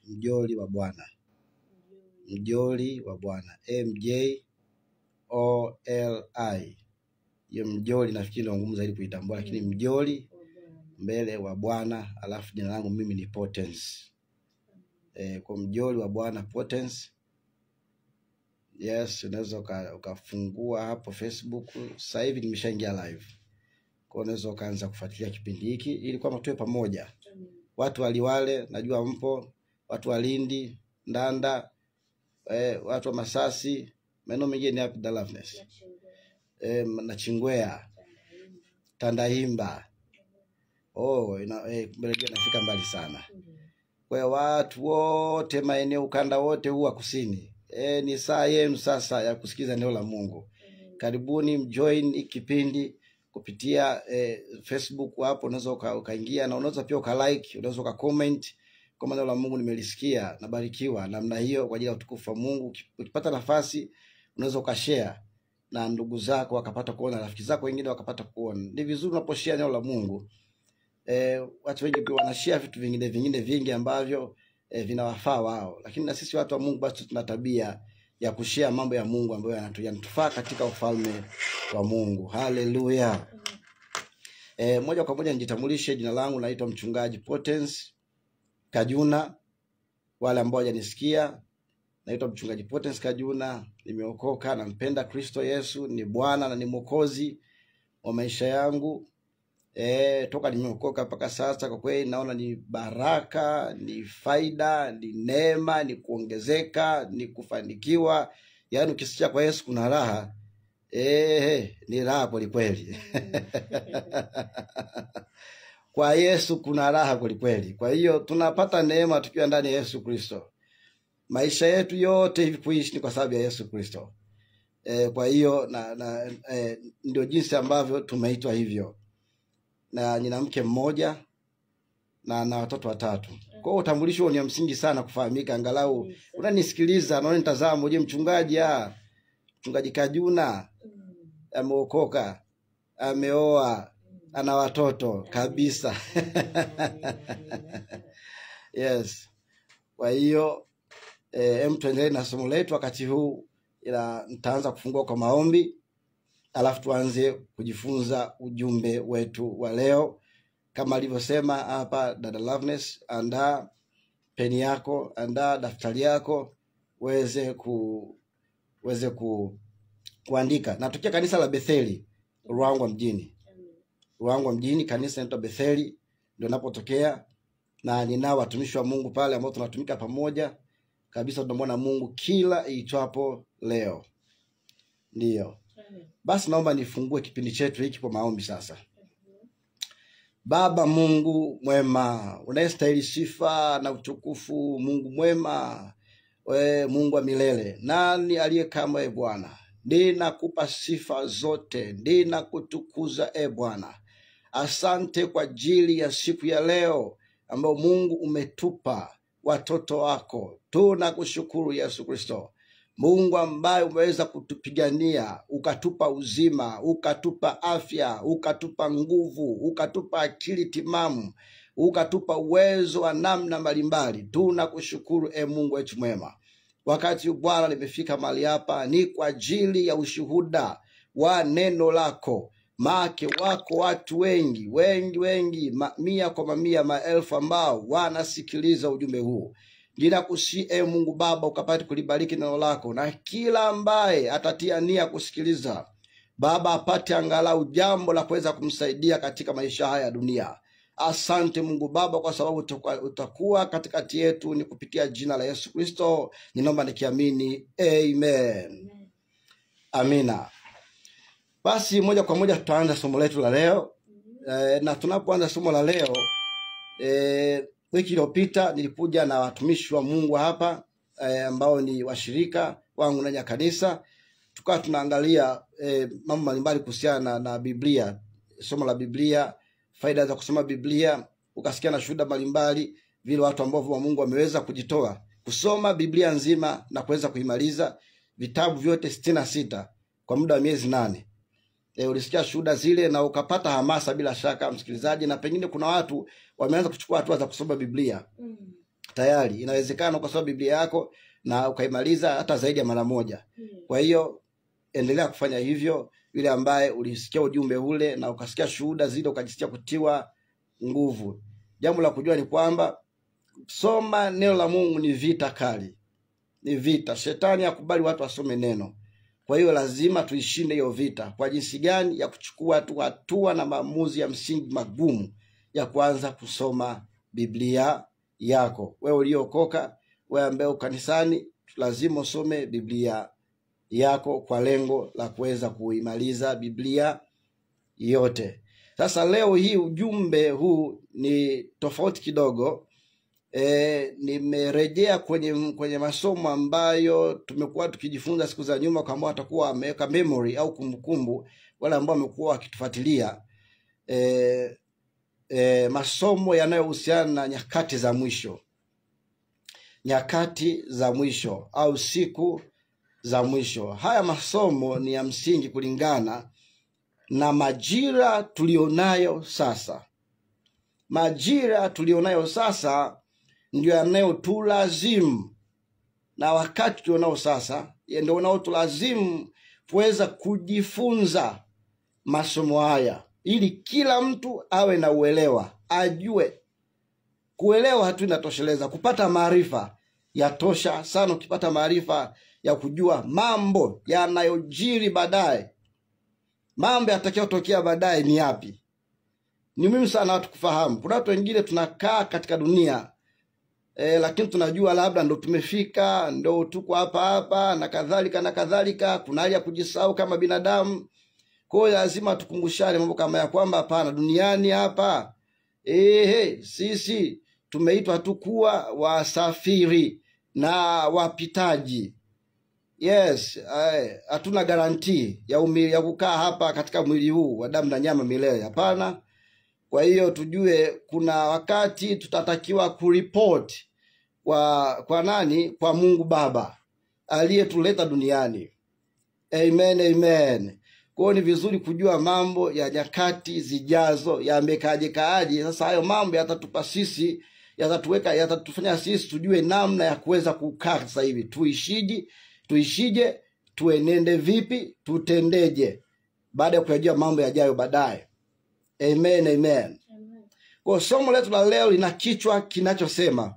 mjoli wa Bwana. Mjoli wa Bwana, MJOLI. Hiyo mjoli nafikiri ndio ngumu zaidi kuitambua, lakini mjoli mbele wa Bwana, alafu jina langu mimi ni Potence. Kwa mjoli wa Bwana Potence. Yes, unaweza ukafungua hapo Facebook. Sasa hivi nimeshaingia live. Kwa unaweza ukaanza kufuatilia kipindi hiki ili kwamba tuwe pamoja. Watu waliwale najua mpo, watu wa Lindi, Ndanda, watu wa Masasi, maeneo mengine hapa The Loveness. Na Chingwea, Tandahimba. Mbelege nafika mbali sana. Kwa watu wote maeneo ukanda wote huwa kusini. Ni saa yenu sasa ya kusikiza neno la Mungu. Karibuni mjoin kipindi kupitia Facebook hapo, unaweza ukaingia na unaweza pia ukalike, unaweza ukacomment kama neno la Mungu nimelisikia na barikiwa namna hiyo kwa ajili ya utukufu wa Mungu. Ukipata nafasi unaweza ukashare na ndugu zako wakapata kuona, rafiki zako wengine wakapata kuona. Ni vizuri unaposhare neno la Mungu. Watu wengi pia wanashare vitu vingine vingi ambavyo vinawafaa wao, lakini na sisi watu wa Mungu basi tuna tabia ya kushare mambo ya Mungu ambayo yanatufaa katika ufalme wa Mungu. Haleluya. Moja kwa moja nijitambulishe, jina langu naitwa mchungaji Potence Kajuna. Wale ambao hajanisikia, naitwa mchungaji Potence Kajuna, nimeokoka, nampenda Kristo Yesu, ni Bwana na ni Mwokozi wa maisha yangu. Toka nimeokoka mpaka sasa kwa kweli naona ni baraka, ni faida, ni neema, ni kuongezeka, ni kufanikiwa. Yaani ukisikia kwa Yesu kuna raha. Ni raha kweli kweli. Kwa Yesu kuna raha kweli kweli. Kwa hiyo tunapata neema tukiwa ndani ya Yesu Kristo. Maisha yetu yote hivi kuishi ni kwa sababu ya Yesu Kristo. Kwa hiyo ndio jinsi ambavyo tumeitwa hivyo. Na nina mke mmoja na watoto 3. Kwa hiyo utambulisho ni msingi sana kufahamika, angalau unanisikiliza naona nitazamo, je, mchungaji mchungaji Kajuna ameokoka, ameoa, ana watoto kabisa. Yes. Kwa hiyo tuendelee na somo letu wakati huu, ila nitaanza kufungua kwa maombi. Alafu tuanze kujifunza ujumbe wetu wa leo. Kama alivyosema hapa dada Loveness, andaa peni yako, andaa daftari yako, uweze kuandika. Natokea kanisa la Betheli, Ruangwa mjini. Ruangwa mjini, kanisa linaitwa Betheli, ndio ninapotokea. Na ninao watumishi wa Mungu pale ambao tunatumika pamoja kabisa, tunamwona Mungu kila iitwapo leo. Ndio. Basi naomba nifungue kipindi chetu hiki kwa maombi sasa. Baba Mungu mwema, unayestahili sifa na utukufu, Mungu mwema, Mungu wa milele, nani aliye kama Bwana? Ninakupa sifa zote, ninakutukuza Bwana. Asante kwa ajili ya siku ya leo ambayo Mungu umetupa watoto wako. Tunakushukuru Yesu Kristo, Mungu ambaye umeweza kutupigania, ukatupa uzima, ukatupa afya, ukatupa nguvu, ukatupa akili timamu, ukatupa uwezo wa namna mbalimbali. Tunakushukuru Mungu wetu mwema. Wakati Bwana nimefika mahali hapa ni kwa ajili ya ushuhuda wa neno lako. Make wako watu wengi, mia kwa mamia, maelfu ambao wanasikiliza ujumbe huu. Ninakusihi Mungu Baba ukapate kulibariki neno lako, na kila ambaye atatia nia kusikiliza Baba apate angalau jambo la kuweza kumsaidia katika maisha haya ya dunia. Asante Mungu Baba kwa sababu utakuwa katikati yetu, ni kupitia jina la Yesu Kristo ninaomba nikiamini, amen. Amina. Basi moja kwa moja tutaanza somo letu la leo. Na tunapoanza somo la leo, wiki iliyopita nilikuja na watumishi wa Mungu hapa ambao ni washirika wangu ndani ya kanisa. Tukawa tunaangalia mambo mbalimbali kuhusiana na Biblia, somo la Biblia, faida za kusoma Biblia. Ukasikia na shuhuda mbalimbali vile watu ambao wa Mungu wameweza kujitoa kusoma Biblia nzima na kuweza kuimaliza vitabu vyote 66 kwa muda wa miezi 8. Ulisikia shuhuda zile na ukapata hamasa bila shaka msikilizaji, na pengine kuna watu wameanza kuchukua hatua za kusoma Biblia. tayari. Inawezekana kwa sababu Biblia yako na ukaimaliza hata zaidi ya mara moja. Kwa hiyo endelea kufanya hivyo. Yule ambaye ulisikia ujumbe ule na ukasikia shuhuda zile ukajisikia kutiwa nguvu, jambo la kujua ni kwamba soma neno la Mungu ni vita kali. Ni vita. Shetani hakubali watu wasome neno. Kwa hiyo lazima tuishinde hiyo vita. Kwa jinsi gani? Ya kuchukua tu hatua na maamuzi ya msingi magumu ya kuanza kusoma Biblia yako. Wewe uliokoka, wewe ambaye kanisani, lazima usome Biblia yako kwa lengo la kuweza kuimaliza Biblia yote. Sasa leo hii ujumbe huu ni tofauti kidogo. Nimerejea kwenye masomo ambayo tumekuwa tukijifunza siku za nyuma, kama watakuwa wameweka memory au kumbukumbu wale ambao wamekuwa wakitufuatilia. Masomo yanayohusiana na nyakati za mwisho. Nyakati za mwisho au siku za mwisho. Haya masomo ni ya msingi kulingana na majira tulionayo sasa. Majira tulionayo sasa ndio yanayotulazimu, na wakati tulionao sasa ndio unaotulazimu kuweza kujifunza masomo haya, ili kila mtu awe na uelewa, ajue. Kuelewa hatu inatosheleza, kupata maarifa yatosha sana. Ukipata maarifa ya kujua mambo yanayojiri baadaye, mambo yatakayotokea baadaye ni yapi, ni muhimu sana watu kufahamu. Kuna watu wengine tunakaa katika dunia lakini tunajua labda ndo tumefika, ndo tuko hapa na kadhalika na kadhalika. Kuna hali ya kujisahau kama binadamu. Kwa hiyo lazima tukumbushane mambo kama ya kwamba hapana, duniani hapa sisi tumeitwa tu kuwa wasafiri na wapitaji. Yes, hatuna guarantee ya kukaa hapa katika mwili huu wa damu na nyama milele. Hapana. Kwa hiyo tujue kuna wakati tutatakiwa kuripoti kwa nani? Kwa Mungu Baba aliyetuleta duniani. Amen, amen. Kwa hiyo ni vizuri kujua mambo ya nyakati zijazo yamekaje kaaje. Sasa hayo mambo yatatupa sisi, yatatufanya sisi tujue namna ya kuweza kukaa sasa hivi. Tuishije, tuenende vipi, tutendeje baada ya kujua mambo yajayo baadaye. Amen, amen. Kwa somo letu la leo lina kichwa kinachosema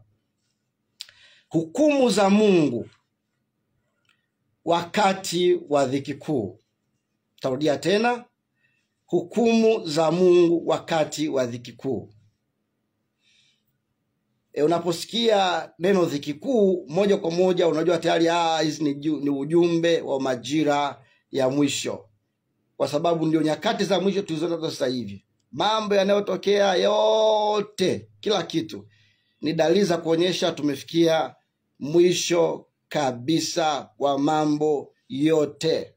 hukumu za Mungu wakati wa dhiki kuu. Tarudia tena, hukumu za Mungu wakati wa dhiki kuu. Unaposikia neno dhiki kuu, moja kwa moja unajua tayari hizi ni ujumbe wa majira ya mwisho, kwa sababu ndio nyakati za mwisho tulizonazo sasa hivi. Mambo yanayotokea yote, kila kitu ni dalili za kuonyesha tumefikia mwisho kabisa wa mambo yote.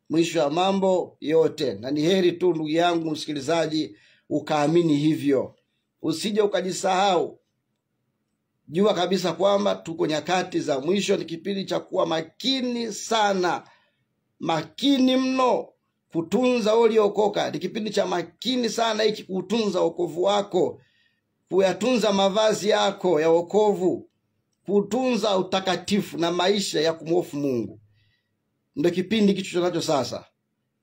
Mwisho wa mambo yote. Na ni heri tu ndugu yangu msikilizaji ukaamini hivyo. Usije ukajisahau. Jua kabisa kwamba tuko nyakati za mwisho. Ni kipindi cha kuwa makini sana. Makini mno kutunza uliokoka. Ni kipindi cha makini sana hiki kutunza wokovu wako. Kuyatunza mavazi yako ya wokovu. Kutunza utakatifu na maisha ya kumhofu Mungu. Ndio kipindi kicho tunacho sasa.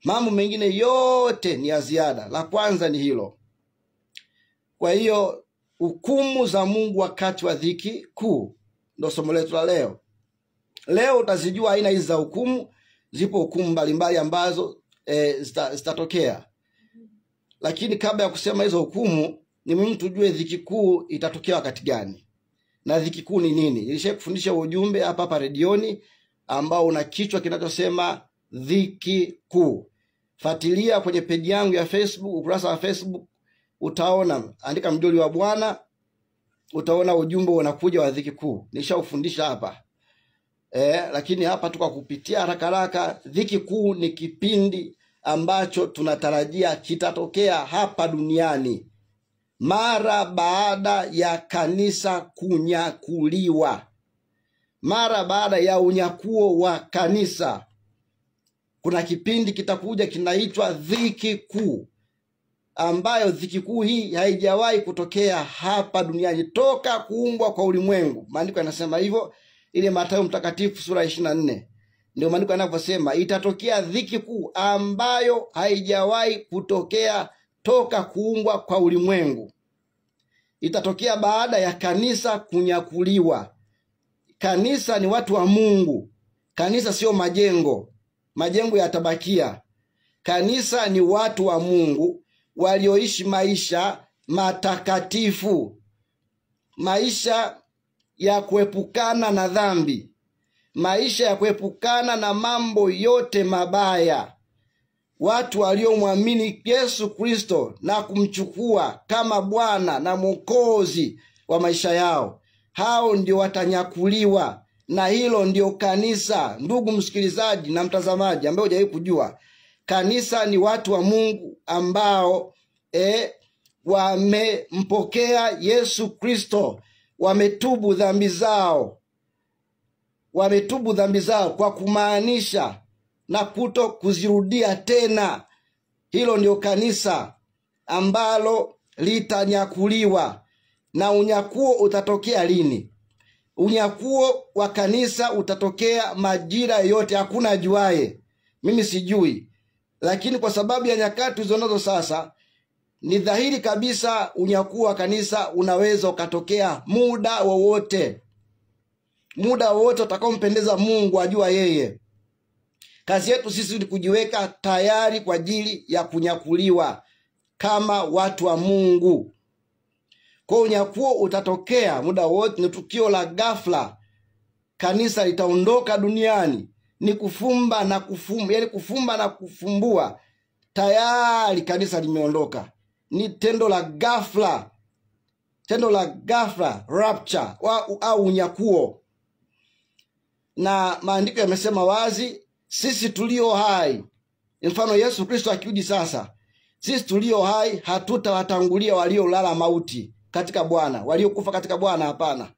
Mambo mengine yote ni ya ziada. La kwanza ni hilo. Kwa hiyo hukumu za Mungu wakati wa dhiki kuu ndio somo letu la leo. Leo utazijua aina hizi za hukumu. Zipo hukumu mbalimbali ambazo zitatokea. Lakini kabla ya kusema hizo hukumu, ni muhimu tujue dhiki kuu itatokea wakati gani. Na dhiki kuu ni nini? Nilishakufundisha ujumbe hapa redioni ambao una kichwa kinachosema dhiki kuu. Fuatilia kwenye peji yangu ya Facebook, ukurasa wa Facebook, utaona, andika Mjoli wa Bwana, utaona ujumbe unakuja wa dhiki kuu. Nilishakufundisha hapa. Lakini hapa tuka kupitia haraka. Dhiki kuu ni kipindi ambacho tunatarajia kitatokea hapa duniani mara baada ya kanisa kunyakuliwa. Mara baada ya unyakuo wa kanisa, kuna kipindi kitakuja kinaitwa dhiki kuu. ambayo dhiki kuu hii haijawahi kutokea hapa duniani toka kuumbwa kwa ulimwengu. Maandiko yanasema hivyo, ile Mathayo mtakatifu sura 24. Ndio maandiko yanavyosema, itatokea dhiki kuu ambayo haijawahi kutokea toka kuumbwa kwa ulimwengu. Itatokea baada ya kanisa kunyakuliwa. Kanisa ni watu wa Mungu. Kanisa sio majengo. Majengo yatabakia. Kanisa ni watu wa Mungu walioishi maisha matakatifu, maisha ya kuepukana na dhambi, maisha ya kuepukana na mambo yote mabaya. Watu waliomwamini Yesu Kristo na kumchukua kama Bwana na Mwokozi wa maisha yao, hao ndio watanyakuliwa, na hilo ndio kanisa. Ndugu msikilizaji na mtazamaji ambaye hujawahi kujua, kanisa ni watu wa Mungu ambao wamempokea Yesu Kristo, wametubu dhambi zao. Wametubu dhambi zao kwa kumaanisha na kuto kuzirudia tena. Hilo ndio kanisa ambalo litanyakuliwa. Na unyakuo utatokea lini? Unyakuo wa kanisa utatokea majira yote, hakuna ajuaye. Mimi sijui. Lakini kwa sababu ya nyakati zilizonazo sasa, ni dhahiri kabisa unyakuo wa kanisa unaweza ukatokea muda wowote. Muda wowote utakaompendeza Mungu, ajua yeye. Kazi yetu sisi ni kujiweka tayari kwa ajili ya kunyakuliwa kama watu wa Mungu. Kwa unyakuo utatokea muda wote, ni tukio la ghafla. Kanisa litaondoka duniani. Ni kufumba na kufumba, yani kufumba na kufumbua. Tayari kanisa limeondoka. Ni tendo la ghafla. Tendo la ghafla, rapture au unyakuo. Na maandiko yamesema wazi, sisi tulio hai, mfano Yesu Kristo akirudi sasa, sisi tulio hai hatutawatangulia waliolala mauti katika Bwana, waliokufa katika Bwana, hapana.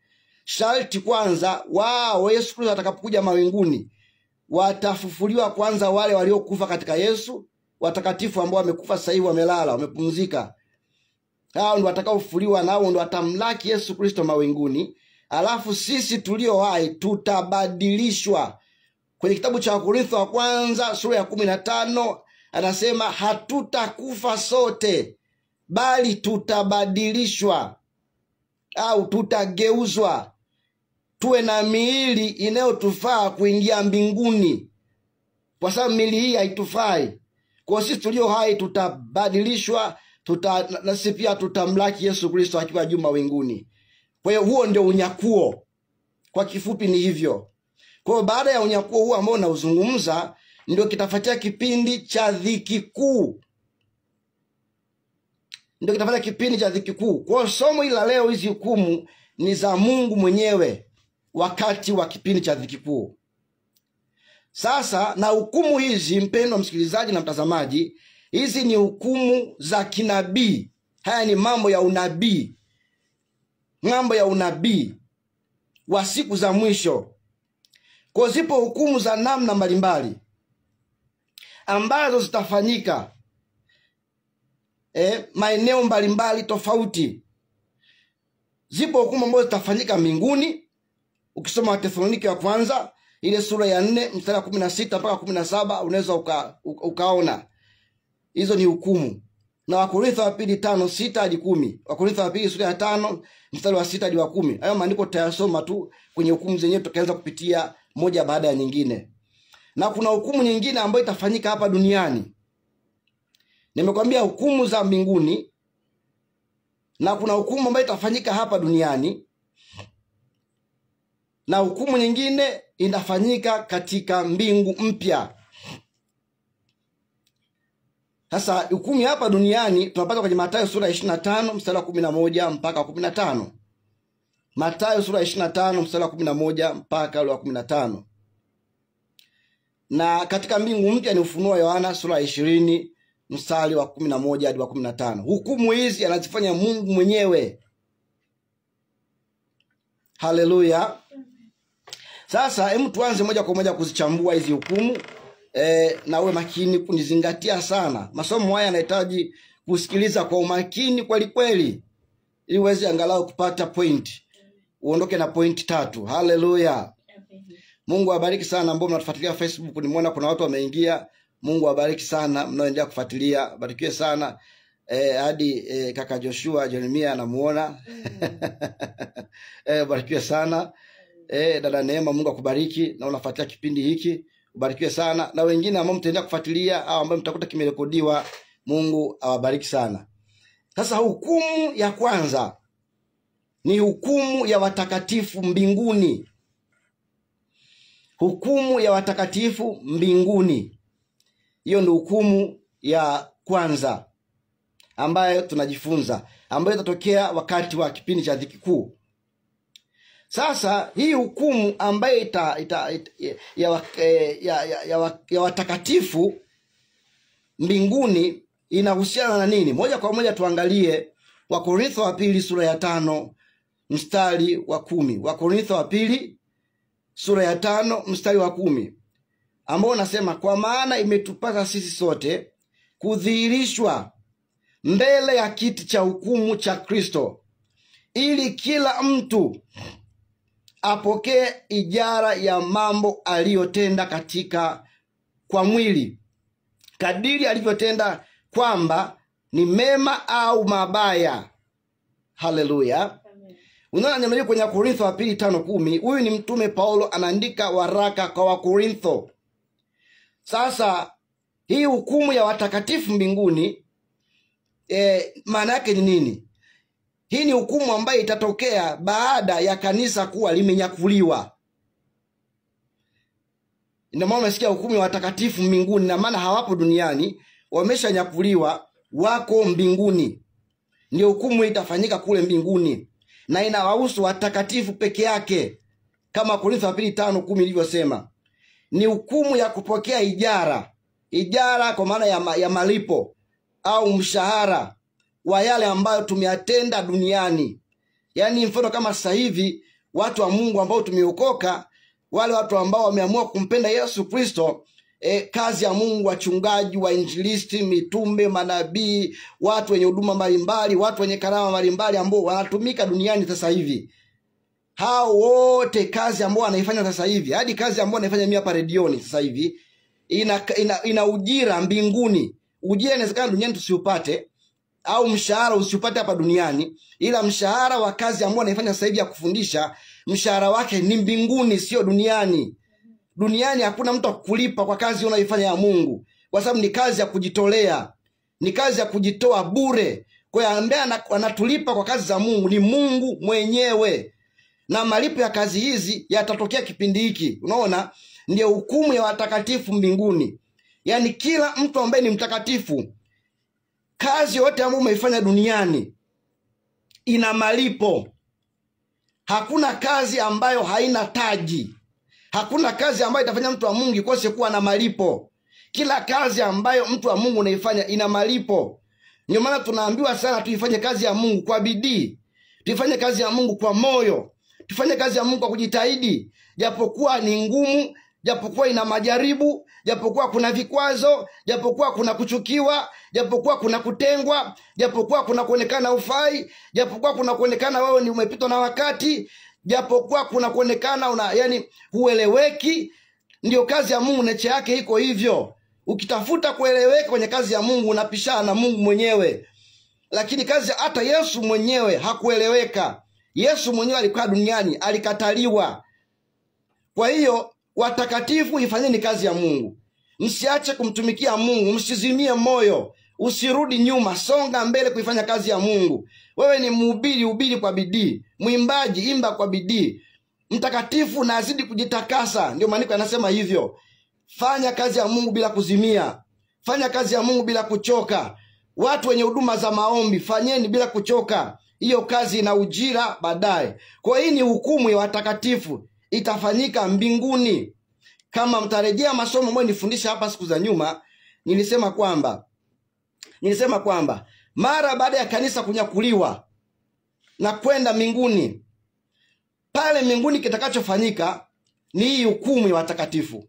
Sharti kwanza wao Yesu Kristo atakapokuja mawinguni, watafufuliwa kwanza wale waliokufa katika Yesu, watakatifu ambao wamekufa sasa hivi, wamelala, wamepumzika. Hao ndio watakaofufuliwa, nao ndio watamlaki Yesu Kristo mawinguni. Alafu sisi tulio hai tutabadilishwa. Kwenye kitabu cha Wakorintho wa kwanza sura ya 15 anasema hatutakufa sote, bali tutabadilishwa au tutageuzwa, tuwe na miili inayotufaa kuingia mbinguni, kwa sababu miili hii haitufai. Kwa sisi tulio hai tutabadilishwa, nasi pia tutamlaki Yesu Kristo akiwa juu mawinguni. Kwa hiyo huo ndio unyakuo. Kwa kifupi ni hivyo. Kwa hiyo baada ya unyakuo huo ambao nauzungumza, ndio kitafuatia kipindi cha dhiki kuu. Ndio kitafuatia kipindi cha dhiki kuu. Kwa hiyo somo hili la leo, hizi hukumu ni za Mungu mwenyewe wakati wa kipindi cha dhiki kuu. Sasa na hukumu hizi, mpendwa msikilizaji na mtazamaji, hizi ni hukumu za kinabii. Haya ni mambo ya unabii. Mambo ya unabii wa siku za mwisho. Kwa zipo hukumu za namna mbalimbali ambazo zitafanyika maeneo mbalimbali tofauti. Zipo hukumu ambazo zitafanyika mbinguni. Ukisoma Wathesalonike wa kwanza ile sura ya 4 mstari wa 16 mpaka 17 unaweza ukaona hizo ni hukumu. Na Wakorintho wa pili 5:6 hadi 10. Wakorintho wa pili sura ya 5 mstari wa 6 hadi wa 10. Hayo maandiko tutayasoma tu kwenye hukumu zenyewe, tukaanza kupitia moja baada ya nyingine. Na kuna hukumu nyingine ambayo itafanyika hapa duniani. Nimekwambia hukumu za mbinguni, na kuna hukumu ambayo itafanyika hapa duniani, na hukumu nyingine inafanyika katika mbingu mpya. Sasa hukumu hapa duniani tunapata kwenye Mathayo sura 25 mstari wa 11 mpaka 15. Mathayo sura 25 mstari wa 11 mpaka wa 15. Na katika mbingu mpya ni Ufunuo wa Yohana sura 20 mstari wa 11 hadi wa 15. Hukumu hizi anazifanya Mungu mwenyewe. Haleluya. Sasa hebu tuanze moja kwa moja kuzichambua hizi hukumu. Na uwe makini kunizingatia sana. Masomo haya yanahitaji kusikiliza kwa umakini kweli kweli, ili uweze angalau kupata point, uondoke na point 3. Haleluya. Mungu awabariki sana ambao mnatufuatilia Facebook. Nimeona kuna watu wameingia. Mungu awabariki sana mnaoendelea kufuatilia. Barikiwe sana. Hadi kaka Joshua Jeremia namuona. Barikiwe sana. Dada Neema, Mungu akubariki na unafuatilia kipindi hiki. Ubarikiwe sana. Na wengine ambao mtaendelea kufuatilia au ambao mtakuta kimerekodiwa, Mungu awabariki sana. Sasa hukumu ya kwanza ni hukumu ya watakatifu mbinguni. Hukumu ya watakatifu mbinguni. Hiyo ndio hukumu ya kwanza ambayo tunajifunza, ambayo itatokea wakati wa kipindi cha dhiki kuu. Sasa hii hukumu ambayo ya watakatifu mbinguni inahusiana na nini? Moja kwa moja tuangalie Wakorintho wa pili sura ya 5 mstari wa 10. Wakorintho wa pili sura ya 5 mstari wa 10, ambao unasema, kwa maana imetupasa sisi sote kudhihirishwa mbele ya kiti cha hukumu cha Kristo, ili kila mtu apokee ijara ya mambo aliyotenda kwa mwili, kadiri alivyotenda, kwamba ni mema au mabaya. Haleluya. Unaona neno hili kwenye Korintho wa pili 5:10. Huyu ni mtume Paulo anaandika waraka kwa Wakorintho. Sasa hii hukumu ya watakatifu mbinguni maana yake ni nini? Hii ni hukumu ambayo itatokea baada ya kanisa kuwa limenyakuliwa. Ndio maana unasikia hukumu ya watakatifu mbinguni, na maana hawapo duniani, wameshanyakuliwa, wako mbinguni. Ndio hukumu itafanyika kule mbinguni, na inawahusu watakatifu peke yake, kama Korintho wa pili 5:10 ilivyosema. Ni hukumu ya kupokea ijara kwa maana ya malipo au mshahara wa yale ambayo tumeyatenda duniani. Yaani mfano kama sasa hivi watu wa Mungu ambao tumeokoka, wale watu ambao wameamua kumpenda Yesu Kristo, kazi ya Mungu, wachungaji, wainjilisti, mitume, manabii, watu wenye huduma mbalimbali, watu wenye karama mbalimbali ambao wanatumika duniani sasa hivi. Hao wote kazi ambao wanaifanya sasa hivi, hadi kazi ambao wanaifanya mimi hapa redioni sasa hivi, ina ujira mbinguni. Ujira inawezekana duniani tusiupate, au mshahara usiupate hapa duniani, ila mshahara wa kazi ambao wanaifanya sasa hivi ya kufundisha, mshahara wake ni mbinguni, sio duniani. Duniani hakuna mtu akulipa kwa kazi unayoifanya ya Mungu, kwa sababu ni kazi ya kujitolea, ni kazi ya kujitoa bure. Kwa hiyo ambaye anatulipa kwa kazi za Mungu ni Mungu mwenyewe, na malipo ya kazi hizi yatatokea kipindi hiki. Unaona, ndio hukumu ya watakatifu mbinguni. Yaani kila mtu ambaye ni mtakatifu, kazi yote ambayo umeifanya duniani ina malipo. Hakuna kazi ambayo haina taji. Hakuna kazi ambayo itafanya mtu wa Mungu ikose kuwa na malipo. Kila kazi ambayo mtu wa Mungu unaifanya ina malipo. Ndio maana tunaambiwa sana tuifanye kazi ya Mungu kwa bidii. Tuifanye kazi ya Mungu kwa moyo. Tufanye kazi ya Mungu kwa kujitahidi. Japokuwa ni ngumu, japokuwa ina majaribu, japokuwa kuna vikwazo, japokuwa kuna kuchukiwa, japokuwa kuna kutengwa, japokuwa kuna kuonekana ufai, japokuwa kuna kuonekana wewe ni umepitwa na wakati, japokuwa kuna kuonekana yani hueleweki. Ndio kazi ya Mungu, necha yake iko hivyo. Ukitafuta kueleweka kwenye kazi ya Mungu unapishana na Mungu mwenyewe. Lakini kazi hata Yesu mwenyewe hakueleweka. Yesu mwenyewe alikuwa duniani, alikataliwa. Kwa hiyo watakatifu, ifanyeni kazi ya Mungu. Msiache kumtumikia Mungu, msizimie moyo, usirudi nyuma, songa mbele kuifanya kazi ya Mungu. Wewe ni mhubiri, hubiri kwa bidii. Mwimbaji, imba kwa bidii. Mtakatifu na azidi kujitakasa. Ndio maandiko yanasema hivyo. Fanya kazi ya Mungu bila kuzimia. Fanya kazi ya Mungu bila kuchoka. Watu wenye huduma za maombi, fanyeni bila kuchoka. Hiyo kazi ina ujira baadaye. Kwa hiyo hii ni hukumu ya watakatifu, itafanyika mbinguni. Kama mtarejea masomo ambayo nifundisha hapa siku za nyuma, nilisema kwamba mara baada ya kanisa kunyakuliwa na kwenda mbinguni, pale mbinguni kitakachofanyika ni hii hukumu ya watakatifu,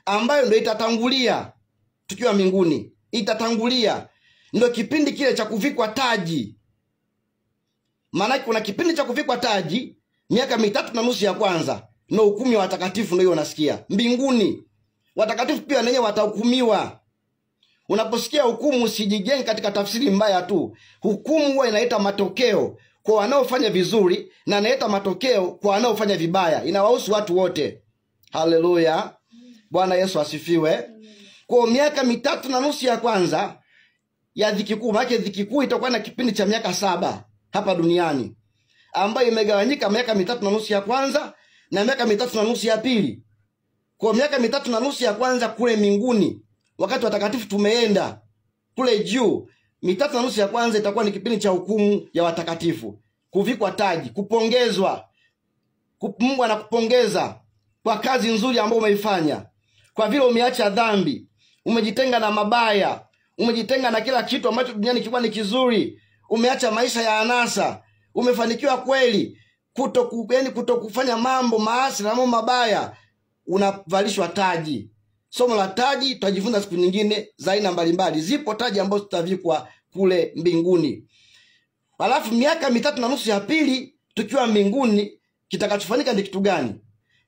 ambayo ndio itatangulia tukiwa mbinguni. Itatangulia. ndio kipindi kile cha kuvikwa taji. Maana kuna kipindi cha kuvikwa taji miaka 3.5 ya kwanza, na hukumu wa watakatifu ndio unasikia mbinguni. Watakatifu pia wenyewe watahukumiwa. Unaposikia hukumu usijigenge katika tafsiri mbaya tu. Hukumu huwa inaita matokeo kwa wanaofanya vizuri na inaita matokeo kwa wanaofanya vibaya. Inawahusu watu wote. Haleluya. Bwana Yesu asifiwe. Kwa miaka 3.5 ya kwanza ya dhiki kuu, maana dhiki kuu itakuwa na kipindi cha miaka 7 hapa duniani, ambayo imegawanyika miaka 3.5 ya kwanza na miaka 3.5 ya pili. Kwa miaka 3.5 ya kwanza kule mbinguni, wakati watakatifu tumeenda kule juu, 3.5 ya kwanza itakuwa ni kipindi cha hukumu ya watakatifu, kuvikwa taji, kupongezwa. Mungu anakupongeza kwa kazi nzuri ambayo umeifanya, kwa vile umeacha dhambi, umejitenga na mabaya, umejitenga na kila kitu ambacho duniani kilikuwa ni kizuri, umeacha maisha ya anasa, umefanikiwa kweli kutokufanya mambo maasi na mambo mabaya, unavalishwa taji. Somo la taji tutajifunza siku nyingine za aina mbalimbali. Zipo taji ambazo tutavikwa kule mbinguni. Alafu miaka 3.5 ya pili tukiwa mbinguni, kitakachofanyika ni kitu gani?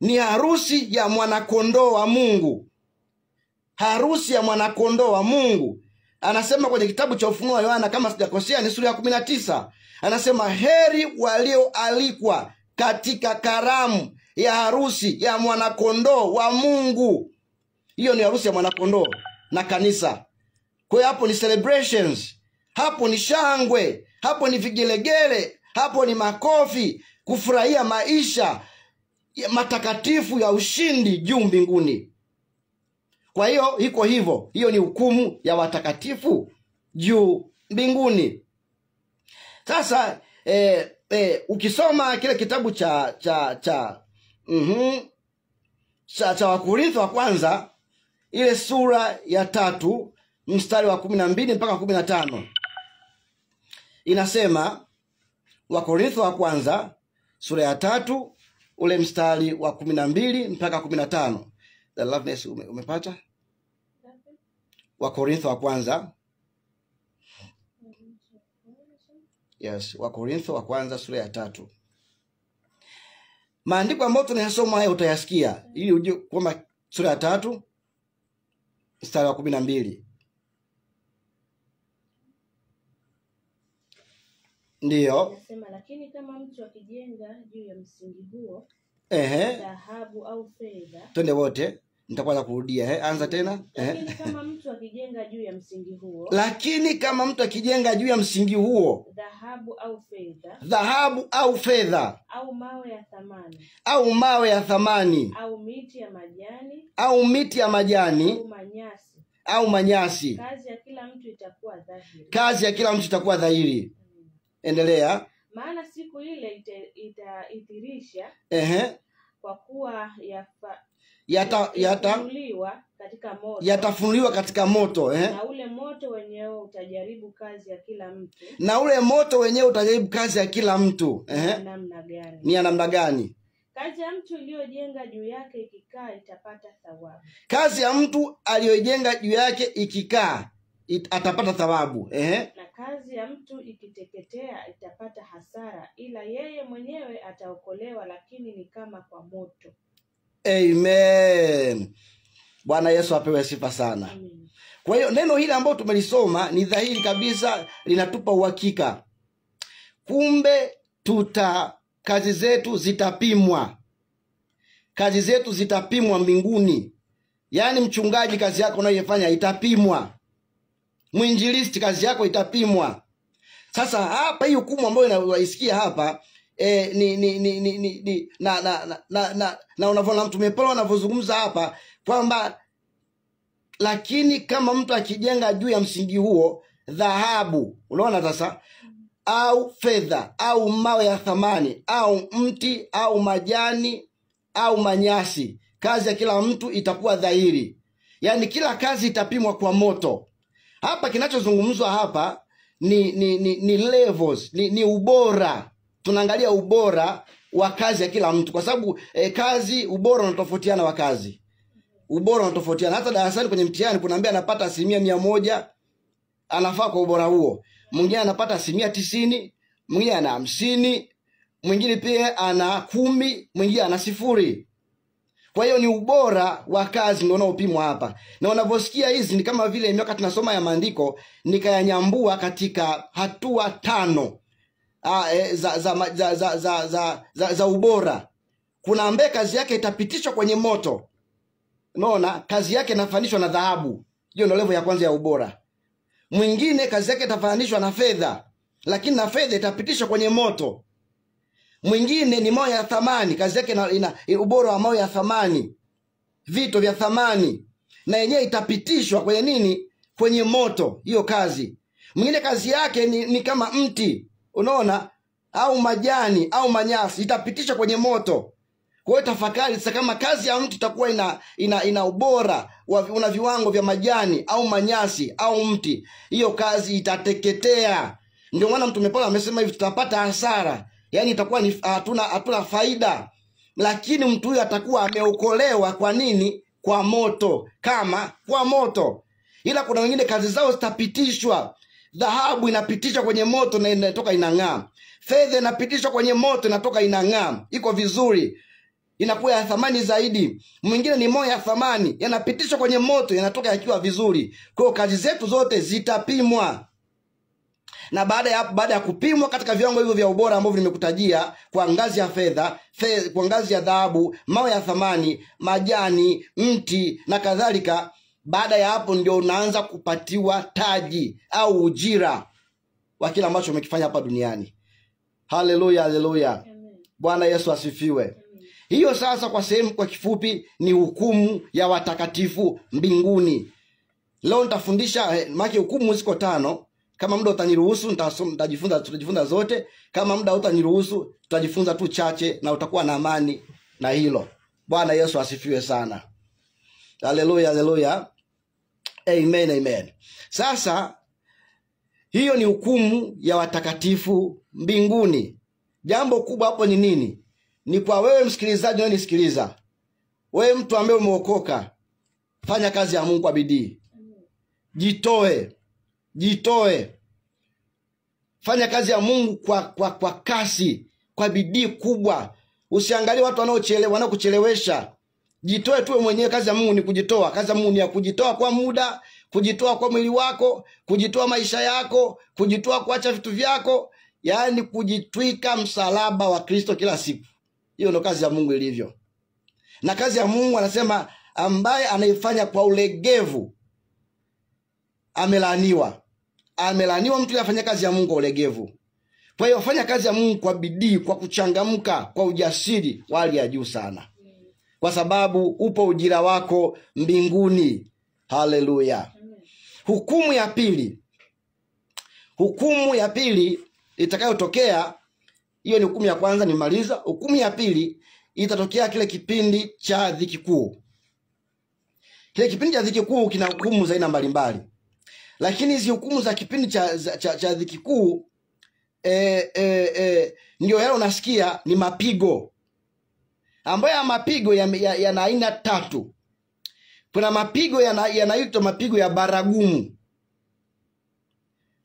Ni harusi ya mwanakondoo wa Mungu. Harusi ya mwanakondoo wa Mungu. Anasema kwenye kitabu cha Ufunuo wa Yohana, kama sijakosea ni sura ya 19. Anasema heri walioalikwa katika karamu ya harusi ya mwanakondoo wa Mungu. Hiyo ni harusi ya mwanakondoo na kanisa. Kwa hiyo hapo ni celebrations, hapo ni shangwe, hapo ni vigelegele, hapo ni makofi, kufurahia maisha matakatifu ya ushindi juu mbinguni. Kwa hiyo iko hivyo, hiyo ni hukumu ya watakatifu juu mbinguni. Sasa ukisoma kile kitabu cha Wakorintho wa kwanza, ile sura ya 3 mstari wa 12 mpaka 15, inasema, Wakorintho wa kwanza sura ya 3 ule mstari wa 12 mpaka 15. The Loveness, umepata? Wakorintho wa kwanza. Yes, Wakorintho wa kwanza sura ya 3. Maandiko ambayo tunayasoma haya utayasikia ili ujue kwamba sura ya 3 mstari wa 12. Ndiyo. Nasema, lakini kama mtu akijenga juu ya msingi huo, dhahabu au fedha. Twende wote. Nitakwenda kurudia. Anza tena. Lakini kama mtu akijenga juu ya msingi huo. Lakini kama mtu akijenga juu ya msingi huo, dhahabu au fedha. Dhahabu au fedha. Au mawe ya thamani. Au mawe ya thamani. Au miti ya majani. Au miti ya majani. Au manyasi. Au manyasi. Kazi ya kila mtu itakuwa dhahiri. Kazi ya kila mtu itakuwa dhahiri. Endelea. Maana siku ile itaithirisha. Kwa kuwa yatafunuliwa katika moto. Yatafunuliwa katika moto. Na ule moto wenyewe utajaribu kazi ya kila mtu. Na ule moto wenyewe utajaribu kazi ya kila mtu. Namna gani? Ni ya namna gani? Kazi ya mtu iliyojenga juu yake ikikaa itapata thawabu. Kazi ya mtu aliyojenga juu yake ikikaa atapata thawabu. Na kazi ya mtu ikiteketea itapata hasara, ila yeye mwenyewe ataokolewa, lakini ni kama kwa moto. Amen. Bwana Yesu apewe sifa sana. Amen. Kwa hiyo neno hili ambalo tumelisoma ni dhahiri kabisa, linatupa uhakika. Kumbe kazi zetu zitapimwa. Kazi zetu zitapimwa mbinguni. Yaani mchungaji, kazi yako unayofanya itapimwa. Mwinjilisti, kazi yako itapimwa. Sasa hapa hii hukumu ambayo unaisikia hapa na unavyoona Mtume Paulo anavyozungumza hapa kwamba lakini kama mtu akijenga juu ya msingi huo, dhahabu, unaona sasa, au fedha au mawe ya thamani au mti au majani au manyasi, kazi ya kila mtu itakuwa dhahiri. Yaani kila kazi itapimwa kwa moto. Hapa kinachozungumzwa hapa ni levels, ni ubora. Tunaangalia ubora wa kazi ya kila mtu, kwa sababu kazi, ubora unatofautiana wa kazi. Ubora unatofautiana. Hata darasani kwenye mtihani kunaambia anapata 100%, anafaa kwa ubora huo. Mwingine anapata 90%, mwingine ana 50, mwingine pia ana 10, mwingine ana 0. Kwa hiyo ni ubora wa kazi ndio unaopimwa hapa. Na unavyosikia hizi ni kama vile miaka tunasoma ya maandiko nikayanyambua katika hatua 5 za ubora. Kuna ambaye kazi yake itapitishwa kwenye moto. Unaona, kazi yake inafananishwa na dhahabu. Hiyo ndio level ya kwanza ya ubora. Mwingine kazi yake itafananishwa na fedha, lakini na fedha itapitishwa kwenye moto. Mwingine ni mawe ya thamani, kazi yake ina ubora wa mawe ya thamani, vito vya thamani, na yenyewe itapitishwa kwenye nini? Kwenye moto, hiyo kazi. Mwingine kazi yake ni kama mti, unaona, au majani au manyasi, itapitishwa kwenye moto. Kwa hiyo tafakari sasa, kama kazi ya mtu itakuwa ina ubora una viwango vya majani au manyasi au mti, hiyo kazi itateketea. Ndio maana Mtume Paulo amesema hivi, tutapata hasara. Yaani itakuwa ni hatuna faida. Lakini mtu huyu atakuwa ameokolewa kwa nini? Kwa moto, kama kwa moto. Ila kuna wengine kazi zao zitapitishwa. Dhahabu inapitishwa kwenye moto na inatoka inang'aa. Fedha inapitishwa kwenye moto inatoka inang'aa. Iko vizuri, inakuwa ya thamani zaidi. Mwingine ni moyo ya thamani, yanapitishwa kwenye moto yanatoka yakiwa vizuri. Kwa hiyo kazi zetu zote zitapimwa. Na baada ya kupimwa katika viwango hivyo vya ubora ambavyo nimekutajia, kwa ngazi ya fedha, kwa ngazi ya dhahabu, mawe ya thamani, majani, mti na kadhalika, baada ya hapo ndio unaanza kupatiwa taji au ujira wa kila ambacho umekifanya hapa duniani. Haleluya, haleluya. Bwana Yesu asifiwe. Hiyo sasa kwa kifupi ni hukumu ya watakatifu mbinguni. Leo nitafundisha maki hukumu ziko 5. Kama muda utaniruhusu tutajifunza zote. Kama muda utaniruhusu tutajifunza tu chache, na utakuwa na amani na hilo. Bwana Yesu asifiwe sana. Haleluya, haleluya. Amen, amen. Sasa hiyo ni hukumu ya watakatifu mbinguni. Jambo kubwa hapo ni nini? Ni kwa wewe msikilizaji unanisikiliza. Wewe mtu ambaye umeokoka, fanya kazi ya Mungu kwa bidii. Jitoe. Fanya kazi ya Mungu kwa kasi, kwa bidii kubwa. Usiangalie watu wanaokuchelewesha. Jitoe tu mwenyewe. Kazi ya Mungu ni kujitoa. Kazi ya Mungu ni ya kujitoa kwa muda, kujitoa kwa mwili wako, kujitoa maisha yako, kujitoa kuacha vitu vyako, yaani kujitwika msalaba wa Kristo kila siku. Hiyo ndio kazi ya Mungu ilivyo. Na kazi ya Mungu anasema ambaye anaifanya kwa ulegevu amelaaniwa. Amelaaniwa mtu afanye kazi ya Mungu kwa ulegevu. Kwa hiyo fanya kazi ya Mungu kwa bidii, kwa kuchangamka, kwa ujasiri wa hali ya juu sana. Kwa sababu upo ujira wako mbinguni. Haleluya. Hukumu ya pili itakayotokea, hiyo ni hukumu ya kwanza nimaliza. Hukumu ya pili itatokea kile kipindi cha dhiki kuu. Kile kipindi cha dhiki kuu kina hukumu za aina mbalimbali. Lakini hizi hukumu za kipindi cha dhiki kuu ndio yale unasikia ni mapigo. Ambayo mapigo yana aina 3. Kuna mapigo yanaitwa mapigo ya baragumu.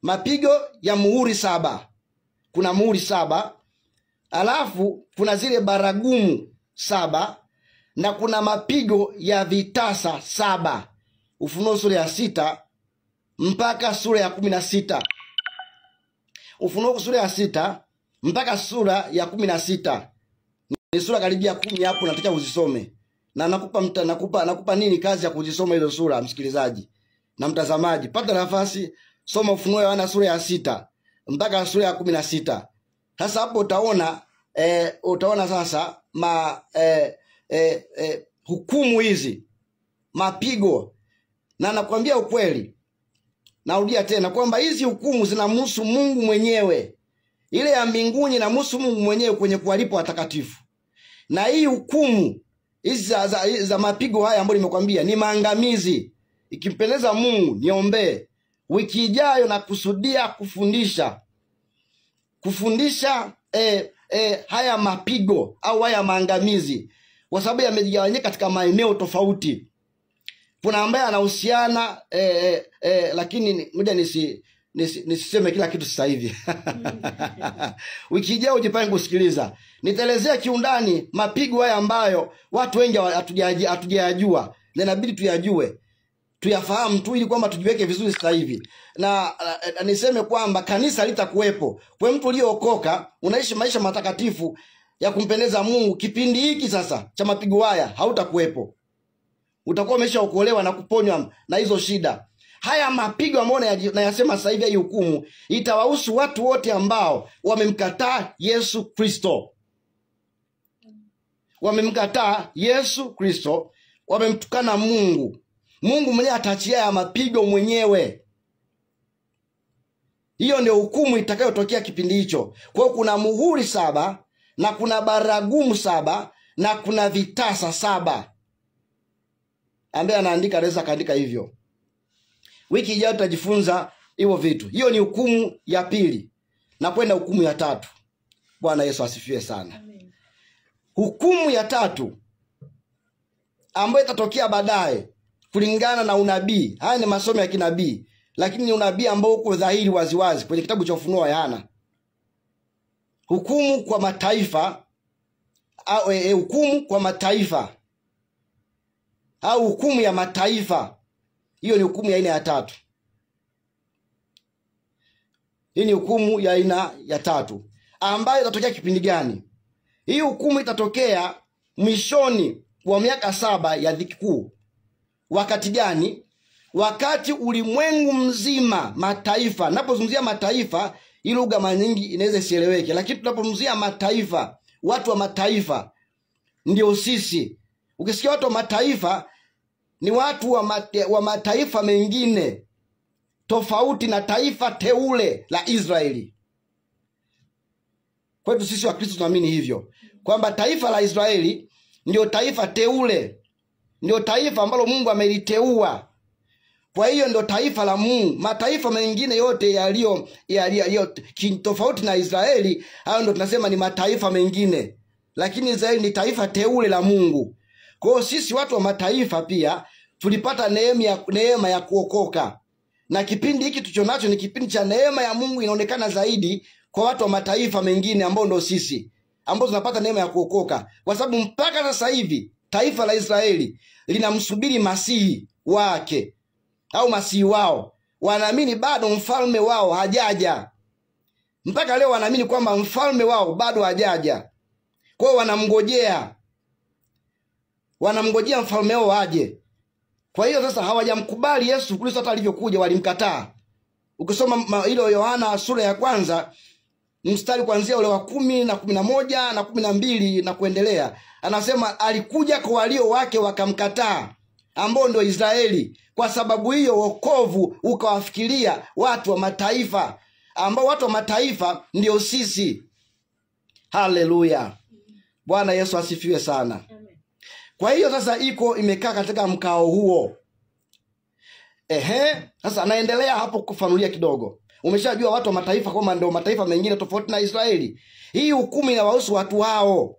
Mapigo ya muhuri 7. Kuna muhuri 7. Alafu kuna zile baragumu 7, na kuna mapigo ya vitasa 7. Ufunuo sura ya 6 mpaka sura ya 16. Ufunuo sura ya 6 mpaka sura ya 16. Ni sura karibia 10 hapo, nataka uzisome. Na nakupa nini kazi ya kuzisoma hizo sura, msikilizaji na mtazamaji. Pata nafasi, soma Ufunuo wa Yohana sura ya 6 mpaka sura ya 16. Sasa hapo utaona sasa hukumu hizi, mapigo. Na nakwambia ukweli, narudia tena kwamba hizi hukumu zinamhusu Mungu mwenyewe. Ile ya mbinguni inamhusu Mungu mwenyewe kwenye kuwalipa watakatifu. Na hii hukumu hizi za mapigo haya ambayo nimekwambia ni maangamizi. Ikimpendeza Mungu niombee, wiki ijayo na kusudia kufundisha haya mapigo au haya maangamizi, kwa sababu yamejigawanyika katika maeneo tofauti. kuna ambaye anahusiana lakini ngoja nisiseme kila kitu sasa hivi. Wiki ijayo ujipange kusikiliza. Nitaelezea kiundani mapigo haya ambayo watu wengi hatujayajua. Na inabidi tuyajue. Tuyafahamu tu ili kwamba tujiweke vizuri sasa hivi. Na niseme kwamba kanisa litakuwepo. Kwa mtu uliyookoka, unaishi maisha matakatifu ya kumpendeza Mungu, kipindi hiki sasa cha mapigo haya hautakuwepo. Utakuwa umeshaokolewa na kuponywa na hizo shida. Haya mapigo ambayo nayasema sasa hivi ya hukumu itawahusu watu wote ambao wamemkataa Yesu Kristo. Wamemkataa Yesu Kristo, wamemtukana Mungu. Mungu mwenyewe ataachia ya mapigo mwenyewe. Hiyo ndio hukumu itakayotokea kipindi hicho. Kwa hiyo kuna muhuri 7 na kuna baragumu 7 na kuna vitasa 7. Ambaye anaandika anaweza kaandika hivyo. Wiki ijayo tutajifunza hivyo vitu. Hiyo ni hukumu ya pili. Na kwenda hukumu ya 3. Bwana Yesu asifiwe sana. Amen. Hukumu ya 3 ambayo itatokea baadaye kulingana na unabii. Haya ni masomo ya kinabii, lakini ni unabii ambao uko dhahiri waziwazi kwenye kitabu cha Ufunuo wa Yohana. Hukumu kwa mataifa au hukumu kwa mataifa au hukumu ya mataifa. Hiyo ni hukumu ya aina ya 3. Hii ni hukumu ya aina ya 3 ambayo itatokea kipindi gani? Hii hukumu itatokea mwishoni wa miaka 7 ya dhiki kuu. Wakati gani? Wakati ulimwengu mzima, mataifa. Napozungumzia mataifa, hii lugha mara nyingi inaweza isieleweke, lakini tunapozungumzia mataifa, watu wa mataifa ndio sisi. Ukisikia watu wa mataifa ni watu wa mataifa mengine tofauti na taifa teule la Israeli. Kwetu sisi wa Kristo tunaamini hivyo, kwamba taifa la Israeli ndio taifa teule, ndio taifa ambalo Mungu ameliteua. Kwa hiyo ndio taifa la Mungu. Mataifa mengine yote yaliyo tofauti na Israeli, hayo ndio tunasema ni mataifa mengine. Lakini Israeli ni taifa teule la Mungu. Kwa hiyo sisi watu wa mataifa pia tulipata neema ya kuokoka. Na kipindi hiki tulichonacho ni kipindi cha neema ya Mungu inaonekana zaidi kwa watu wa mataifa mengine ambao ndio sisi, ambao tunapata neema ya kuokoka. Kwa sababu mpaka sasa hivi taifa la Israeli linamsubiri masihi wake au masihi wao. Wanaamini bado mfalme wao hajaja. Mpaka leo wanaamini kwamba mfalme wao bado hajaja. Kwa hiyo wanamngojea mfalme wao aje. Kwa hiyo sasa hawajamkubali Yesu Kristo hata alivyokuja, walimkataa. Ukisoma hilo Yohana sura ya 1 mstari kuanzia ule wa 10 na 11 na 12 na kuendelea, anasema alikuja kwa walio wake wakamkataa, ambao ndio Israeli. Kwa sababu hiyo wokovu ukawafikiria watu wa mataifa, ambao watu wa mataifa ndio sisi. Haleluya. Bwana Yesu asifiwe sana. Amen. Kwa hiyo sasa imekaa katika mkao huo. Sasa naendelea hapo kufanulia kidogo. Umeshajua watu wa mataifa kwamba ndio mataifa mengine tofauti na Israeli. Hii hukumu inawahusu watu hao.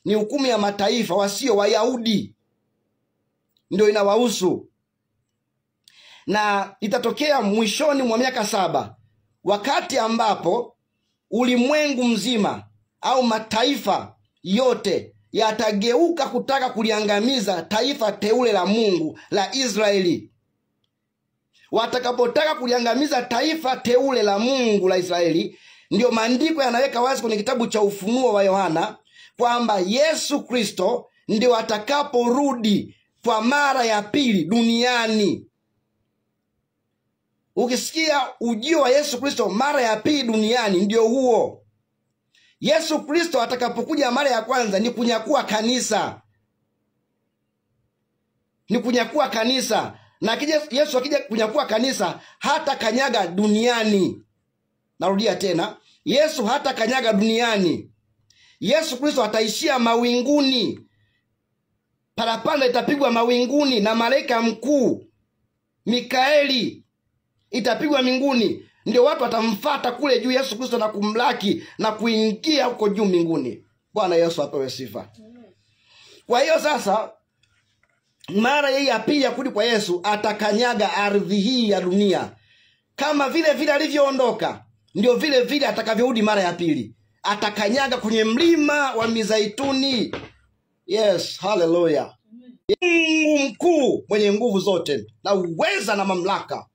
Ni hukumu ya mataifa wasio Wayahudi. Ndio inawahusu. Na itatokea mwishoni mwa miaka 7, wakati ambapo ulimwengu mzima au mataifa yote yatageuka kutaka kuliangamiza taifa teule la Mungu la Israeli. Watakapotaka kuliangamiza taifa teule la Mungu la Israeli, ndio maandiko yanaweka wazi kwenye kitabu cha Ufunuo wa Yohana kwamba Yesu Kristo ndio atakaporudi kwa mara ya pili duniani. Ukisikia ujio wa Yesu Kristo mara ya pili duniani, ndio huo. Yesu Kristo atakapokuja mara ya kwanza ni kunyakua kanisa. Ni kunyakua kanisa. Na Yesu akija kunyakua kanisa hata kanyaga duniani. Narudia tena, Yesu hata kanyaga duniani. Yesu Kristo ataishia mawinguni. Parapanda itapigwa mawinguni na malaika mkuu Mikaeli itapigwa mbinguni. Ndio watu watamfuata kule juu Yesu Kristo na kumlaki na kuingia huko juu mbinguni. Bwana Yesu apewe sifa. Kwa hiyo sasa mara yeye ya pili ya kurudi kwa Yesu atakanyaga ardhi hii ya dunia. Kama vile vile alivyoondoka, ndio vile vile atakavyorudi mara ya pili. Atakanyaga kwenye mlima wa Mizeituni. Yes, hallelujah. Mungu mkuu mwenye nguvu zote na uweza na mamlaka.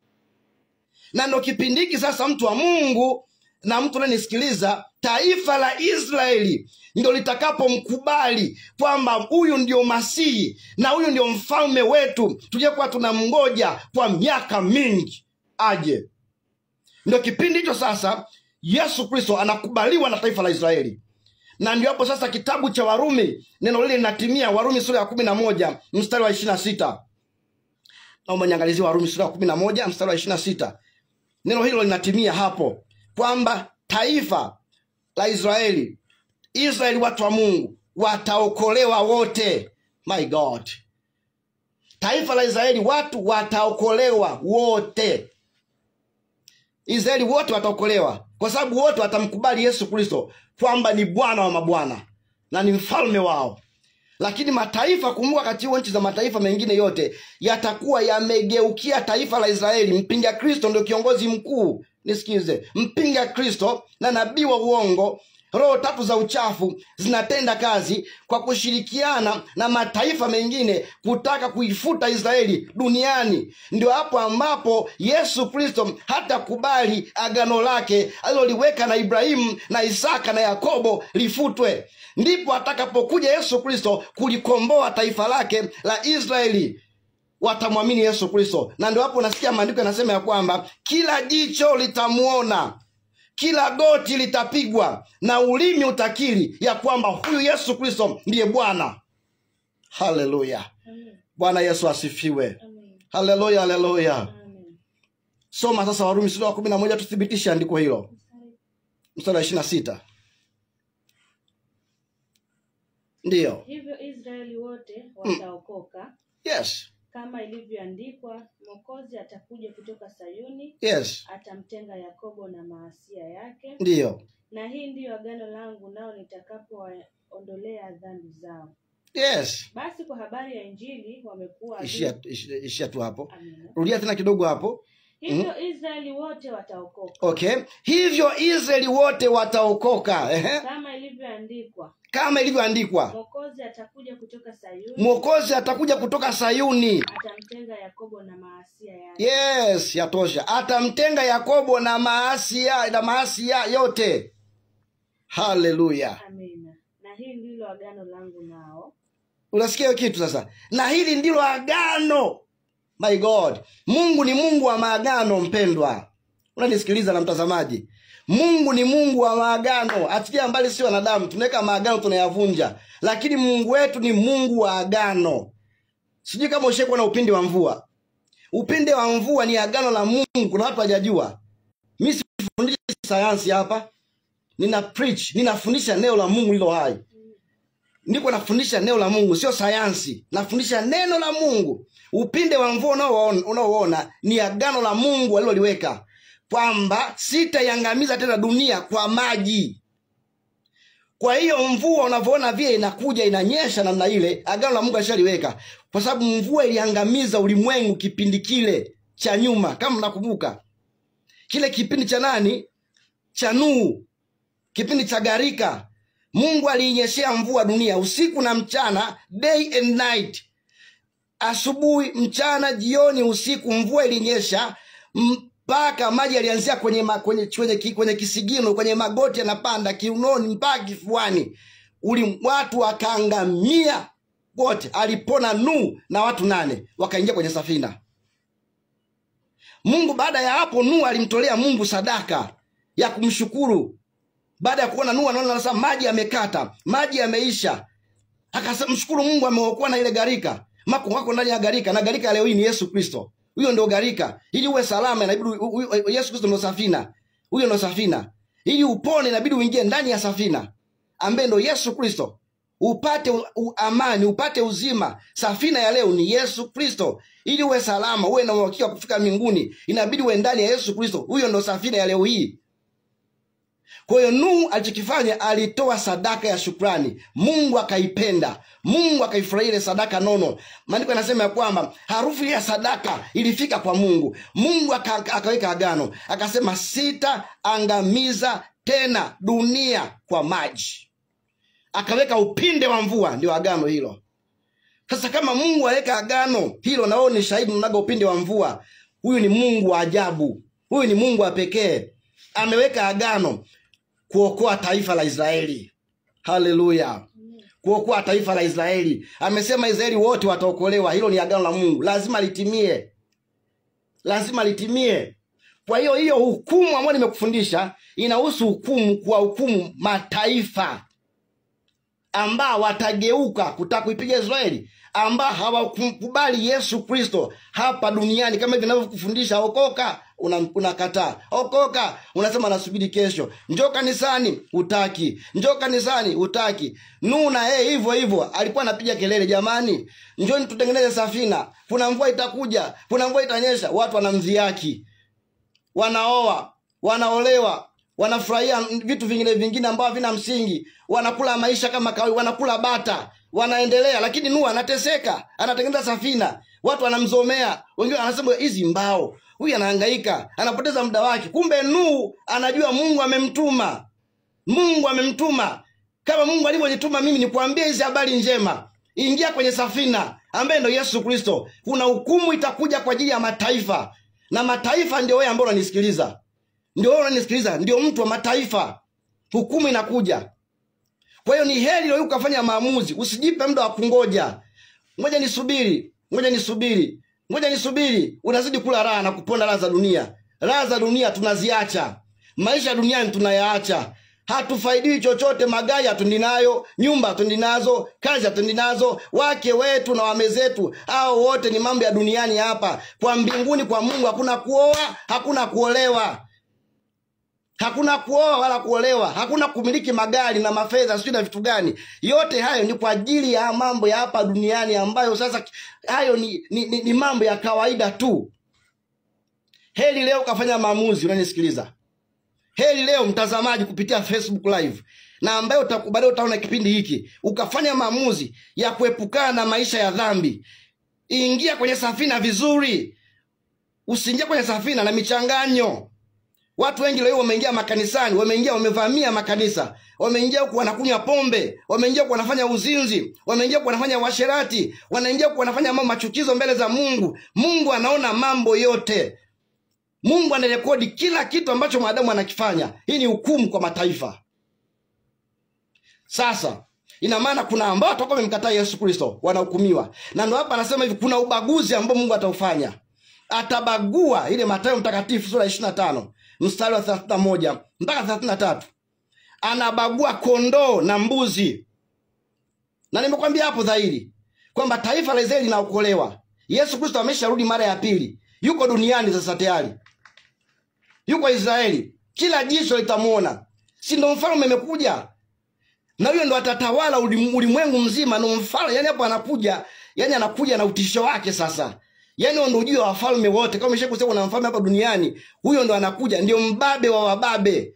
Na ndo kipindi hiki sasa, mtu wa Mungu na mtu ananisikiliza, taifa la Israeli ndio litakapomkubali kwamba huyu ndio Masihi na huyu ndio mfalme wetu tuliyekuwa tunamngoja kwa miaka mingi aje. Ndio kipindi hicho sasa Yesu Kristo anakubaliwa na taifa la Israeli. Na ndio hapo sasa kitabu cha Warumi neno lile linatimia. Warumi sura ya 11 mstari wa 26. Naomba niangalizie Warumi sura ya 11 mstari wa 26. Neno hilo linatimia hapo kwamba taifa la Israeli, watu wa Mungu, wataokolewa wote. My God. Taifa la Israeli, watu wataokolewa wote. Israeli wote wataokolewa kwa sababu wote watamkubali Yesu Kristo kwamba ni Bwana wa mabwana na ni mfalme wao. Lakini mataifa, kumbuka, kati ya nchi za mataifa mengine yote yatakuwa yamegeukia taifa la Israeli. Mpinga Kristo ndio kiongozi mkuu. Nisikize, mpinga Kristo na nabii wa uongo, roho tatu za uchafu zinatenda kazi kwa kushirikiana na mataifa mengine kutaka kuifuta Israeli duniani. Ndio hapo ambapo Yesu Kristo hatakubali agano lake aliloliweka na Ibrahimu na Isaka na Yakobo lifutwe. Ndipo atakapokuja Yesu Kristo kulikomboa taifa lake la Israeli. Watamwamini Yesu Kristo. Na ndio hapo nasikia maandiko yanasema ya kwamba kila jicho litamuona, kila goti litapigwa na ulimi utakiri ya kwamba huyu Yesu Kristo ndiye Bwana. Haleluya. Bwana Yesu asifiwe. Haleluya, haleluya. Soma sasa Warumi sura ya 11 tuthibitishe andiko hilo. Mstari wa 26. Ndio. Hivyo Israeli wote wataokoka. Yes. Kama ilivyoandikwa, Mwokozi atakuja kutoka Sayuni. Yes. Atamtenga Yakobo na maasia yake. Ndio. Na hii ndiyo agano langu nao nitakapoondolea dhambi zao. Yes. Basi kwa habari ya Injili wamekuwa ishia tu hapo. Amina. Rudia tena kidogo hapo. Hivyo Israeli wote wataokoka. Okay. Hivyo Israeli wote wataokoka. Kama ilivyoandikwa. Kama ilivyoandikwa. Mwokozi atakuja kutoka Sayuni. Mwokozi atakuja kutoka Sayuni. Atamtenga Yakobo na maasia yake. Yes, yatosha. Atamtenga Yakobo na maasia yote. Haleluya. Amina. Na hili ndilo agano langu nao. Unasikia hiyo kitu sasa? Na hili ndilo agano. My God. Mungu ni Mungu wa maagano, mpendwa. Unanisikiliza na mtazamaji? Mungu ni Mungu wa maagano. Achilia mbali si wanadamu, tunaweka maagano tunayavunja. Lakini Mungu wetu ni Mungu wa agano. Sijui kama ushakuwa na upinde wa mvua. Upinde wa mvua ni agano la Mungu, kuna watu hawajajua. Mimi sifundishi sayansi hapa. Nina preach, ninafundisha neno la Mungu lilo hai. Niko nafundisha neno la Mungu, sio sayansi. Nafundisha neno la Mungu. Upinde wa mvua unaoona ni agano la Mungu aliloliweka kwamba sitaiangamiza tena dunia kwa maji. Kwa hiyo mvua unavyoona vile inakuja inanyesha namna ile, agano la Mungu alishaliweka. Kwa sababu mvua iliangamiza ulimwengu kipindi kile cha nyuma, kama mnakumbuka. Kile kipindi cha nani? Cha Nuhu. Kipindi cha gharika. Mungu aliinyeshea mvua dunia usiku na mchana, day and night. Asubuhi, mchana, jioni, usiku, mvua ilinyesha mpaka maji yalianzia kwenye kisigino, kwenye magoti yanapanda kiunoni mpaka kifuani. Watu wakaangamia wote. Alipona Nuhu na watu 8 wakaingia kwenye safina. Mungu baada ya hapo, Nuhu alimtolea Mungu sadaka ya kumshukuru. Baada ya kuona Nuhu anaona sasa maji yamekata, maji yameisha, akasema mshukuru Mungu ameokoa na ile gharika. Mako wako ndani ya gharika, na gharika leo hii ni Yesu Kristo. Huyo ndio gharika. Ili uwe salama inabidi Yesu Kristo ndio safina. Huyo ndio safina. Ili upone inabidi uingie ndani ya safina, ambaye ndio Yesu Kristo. Upate amani, upate uzima. Safina ya leo ni Yesu Kristo. Ili uwe salama, uwe na uhakika kufika mbinguni, inabidi uwe ndani ya Yesu Kristo. Huyo ndio safina ya leo hii. Kwa hiyo Nuhu alichokifanya, alitoa sadaka ya shukrani. Mungu akaipenda, Mungu akaifurahia ile sadaka nono. Maandiko yanasema ya kwamba harufu ya sadaka ilifika kwa Mungu. Mungu akaweka agano, akasema sitaangamiza tena dunia kwa maji. Akaweka upinde wa mvua, ndio agano hilo. Sasa kama Mungu aweka agano hilo, na wewe ni shahidi mnaga upinde wa mvua, huyu ni Mungu wa ajabu, huyu ni Mungu wa pekee. Ameweka agano kuokoa taifa la Israeli. Haleluya. Kuokoa taifa la Israeli. Amesema Israeli wote wataokolewa. Hilo ni agano la Mungu, lazima litimie, lazima litimie. Kwa hiyo hukumu ambayo nimekufundisha inahusu hukumu, kwa hukumu mataifa ambao watageuka kutaka kuipiga Israeli, ambao hawakubali Yesu Kristo hapa duniani. Kama hivi ninavyokufundisha, okoka, unakataa. Okoka, unasema nasubiri kesho. Njoo kanisani, hutaki. Njoo kanisani, hutaki. Nuhu na hivyo hivyo alikuwa anapiga kelele, jamani, njoo tutengeneze safina, kuna mvua itakuja, kuna mvua itanyesha. Watu wanamdhihaki, wanaoa, wanaolewa, wanafurahia vitu vingine ambavyo vina msingi, wanakula maisha kama kawaida, wanakula bata, wanaendelea. Lakini Nuhu anateseka, anatengeneza safina, watu wanamzomea, wengine wanasema hizi mbao, huyu anahangaika, anapoteza muda wake. Kumbe Nuhu anajua Mungu amemtuma. Mungu amemtuma. Kama Mungu alivyonituma mimi nikuambie hizi habari njema, ingia kwenye safina ambaye ndio Yesu Kristo. Kuna hukumu itakuja kwa ajili ya mataifa, na mataifa ndio wewe ambao unanisikiliza. Ndio wewe unanisikiliza, ndio mtu wa mataifa. Hukumu inakuja. Kwa hiyo ni heri leo ukafanya maamuzi, usijipe muda wa kungoja. Ngoja nisubiri. Unazidi kula raha na kuponda raha za dunia. Raha za dunia tunaziacha. Maisha duniani tunayaacha. Hatufaidiwi chochote. Magari hatundinayo, nyumba hatundinazo, kazi hatundinazo, wake wetu na wame zetu, hao wote ni mambo ya duniani hapa. Kwa mbinguni kwa Mungu hakuna kuoa, hakuna kuolewa. Hakuna kuoa wala kuolewa, hakuna kumiliki magari na mafedha sio na vitu gani. Yote hayo ni kwa ajili ya mambo ya hapa duniani, ambayo sasa hayo ni mambo ya kawaida tu. Heri leo kafanya maamuzi, unanisikiliza. Heri leo mtazamaji kupitia Facebook live, na ambayo utakubalia utaona kipindi hiki, ukafanya maamuzi ya kuepukana na maisha ya dhambi. Ingia kwenye safina vizuri. Usiingie kwenye safina na michanganyo. Watu wengi leo wameingia makanisani, wamevamia makanisa, wameingia huku wanakunywa pombe, wameingia huku wanafanya uzinzi, wameingia huku wanafanya uasherati, wanaingia huku wanafanya mambo machukizo mbele za Mungu. Mungu anaona mambo yote. Mungu anarekodi kila kitu ambacho mwanadamu anakifanya. Hii ni hukumu kwa mataifa. Sasa ina maana kuna ambao watakuwa wamemkataa Yesu Kristo, wanahukumiwa. Na ndio hapa anasema hivi, kuna ubaguzi ambao Mungu ataufanya. Atabagua, ile Mathayo mtakatifu sura 25 mstari wa 31 mpaka 33. Anabagua kondoo na mbuzi. Na nimekwambia hapo dhahiri kwamba taifa la Israeli linaokolewa. Yesu Kristo amesharudi mara ya pili. Yuko duniani sasa tayari. Yuko Israeli. Kila jicho litamuona. Si ndio mfalme amekuja? Na huyo ndo atatawala ulimwengu mzima, na mfalme yani hapo anakuja, yani anakuja na utisho wake sasa. Yani ndio ujio wa wafalme wote. Kama umeshakusema kuna mfalme hapa duniani, huyo ndo anakuja, ndio mbabe wa wababe.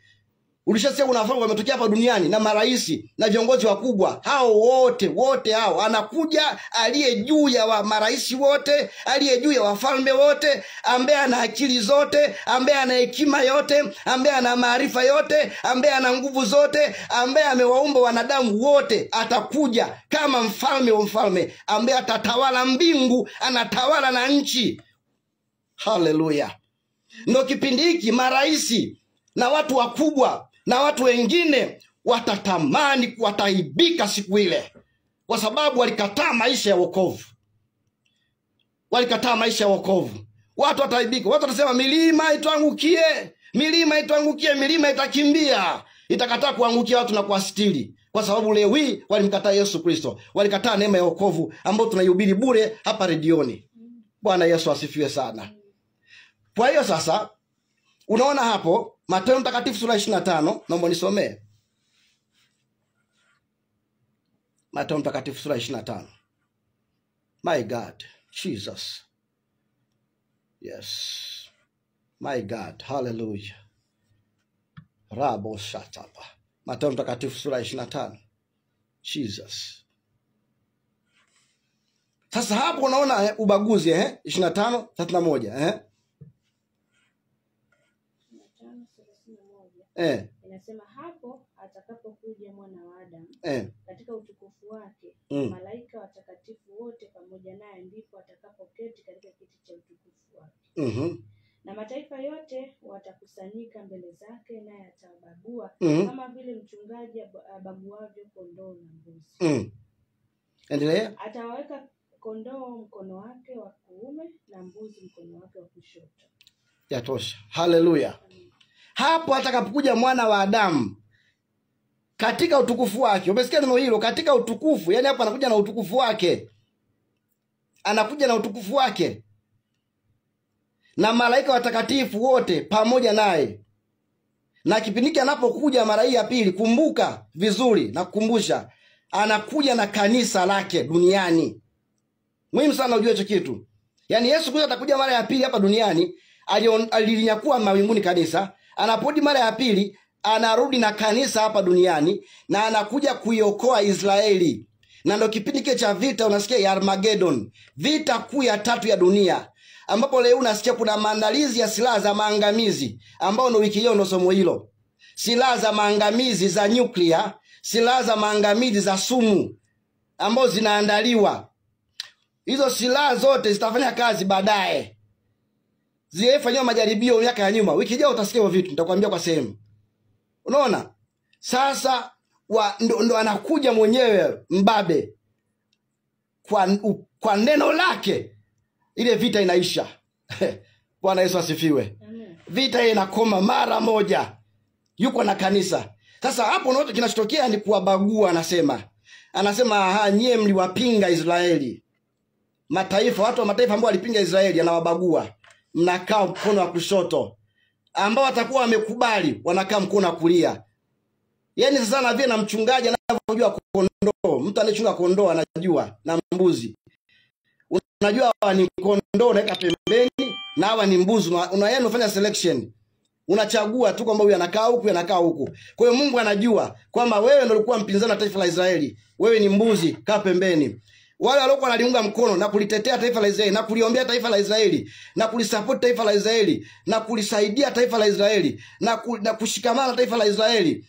Ulishasikia kuna wafalme wametokea hapa duniani na maraisi na viongozi wakubwa. Hao wote hao anakuja aliye juu ya wa maraisi wote, aliye juu ya wafalme wote, ambaye ana akili zote, ambaye ana hekima yote, ambaye ana maarifa yote, ambaye ana nguvu zote, ambaye amewaumba wanadamu wote. Atakuja kama mfalme wa mfalme, ambaye atatawala mbingu, anatawala na nchi. Haleluya. Ndio kipindi hiki maraisi na watu wakubwa na watu wengine watatamani, wataibika siku ile, kwa sababu walikataa maisha ya wokovu. Walikataa maisha ya wokovu. Watu wataibika. Watu watasema milima ituangukie, milima ituangukie, milima itakimbia, itakataa kuangukia watu na kuasitiri, kwa sababu leo hii walimkataa Yesu Kristo. Walikataa neema ya wokovu ambayo tunaihubiri bure hapa redioni. Bwana Yesu asifiwe sana. Kwa hiyo sasa unaona hapo Mathayo mtakatifu sura 25, naomba nisomee. Mathayo mtakatifu sura 25. My God, Jesus. Yes. My God, hallelujah. Rabo shatapa. Mathayo Mtakatifu sura 25. Jesus. Sasa hapo unaona ubaguzi 25:31 Inasema hapo atakapokuja mwana wa Adamu katika utukufu wake, malaika watakatifu wote pamoja naye, ndipo atakapoketi katika kiti cha utukufu wake. Na mataifa yote watakusanyika mbele zake, naye atawabagua kama vile mchungaji abaguavyo kondoo na mbuzi. Endelea. Atawaweka kondoo mkono wake wa kuume na mbuzi mkono wake wa kushoto. Yatosha. Haleluya. Hapo atakapokuja mwana wa Adamu katika utukufu wake. Umesikia neno hilo, katika utukufu? Yaani hapo anakuja na utukufu wake. Anakuja na utukufu wake. Na malaika watakatifu wote pamoja naye. Na kipindi anapokuja mara hii ya pili, kumbuka vizuri na kukumbusha, anakuja na kanisa lake duniani. Muhimu sana ujue hicho kitu. Yaani Yesu Kristo atakuja mara ya pili hapa duniani, alilinyakuwa mawinguni kanisa. Anaporudi mara ya pili, anarudi na kanisa hapa duniani na anakuja kuiokoa Israeli. Na ndio kipindi kile cha vita, unasikia ya Armageddon, vita kuu ya 3 ya dunia, ambapo leo unasikia kuna maandalizi ya silaha za maangamizi, ambao ndio wiki hiyo ndio somo hilo. Silaha za maangamizi za nyuklia, silaha za maangamizi za sumu ambao zinaandaliwa. Hizo silaha zote zitafanya kazi baadaye. Zilifanywa majaribio miaka ya nyuma. Wiki ijayo utasikia hivyo vitu, nitakwambia kwa sehemu. Unaona? Sasa ndo anakuja mwenyewe mbabe kwa neno lake, ile vita inaisha. Bwana Yesu asifiwe. Amen. Vita inakoma mara moja. Yuko na kanisa. Sasa hapo unaona kinachotokea ni kuwabagua. Anasema nyie mliwapinga Israeli. Mataifa, watu wa mataifa ambao walipinga Israeli anawabagua. Mnakaa mkono wa kushoto. Ambao watakuwa wamekubali wanakaa mkono wa kulia. Yaani sasa na vile na mchungaji anavyojua kondoo, mtu anayechunga kondoo anajua, na mbuzi. Unajua hawa ni kondoo unaweka pembeni na hawa ni mbuzi. Unafanya selection. Unachagua tu kwamba huyu anakaa huku, anakaa huku. Kwa hiyo Mungu anajua kwamba wewe ndio ulikuwa mpinzani wa taifa la Israeli. Wewe ni mbuzi, kaa pembeni. Wale waliokuwa wanaliunga mkono na kulitetea taifa la Israeli na kuliombea taifa la Israeli na kulisupport taifa la Israeli na kulisaidia taifa la Israeli na kushikamana na taifa la Israeli.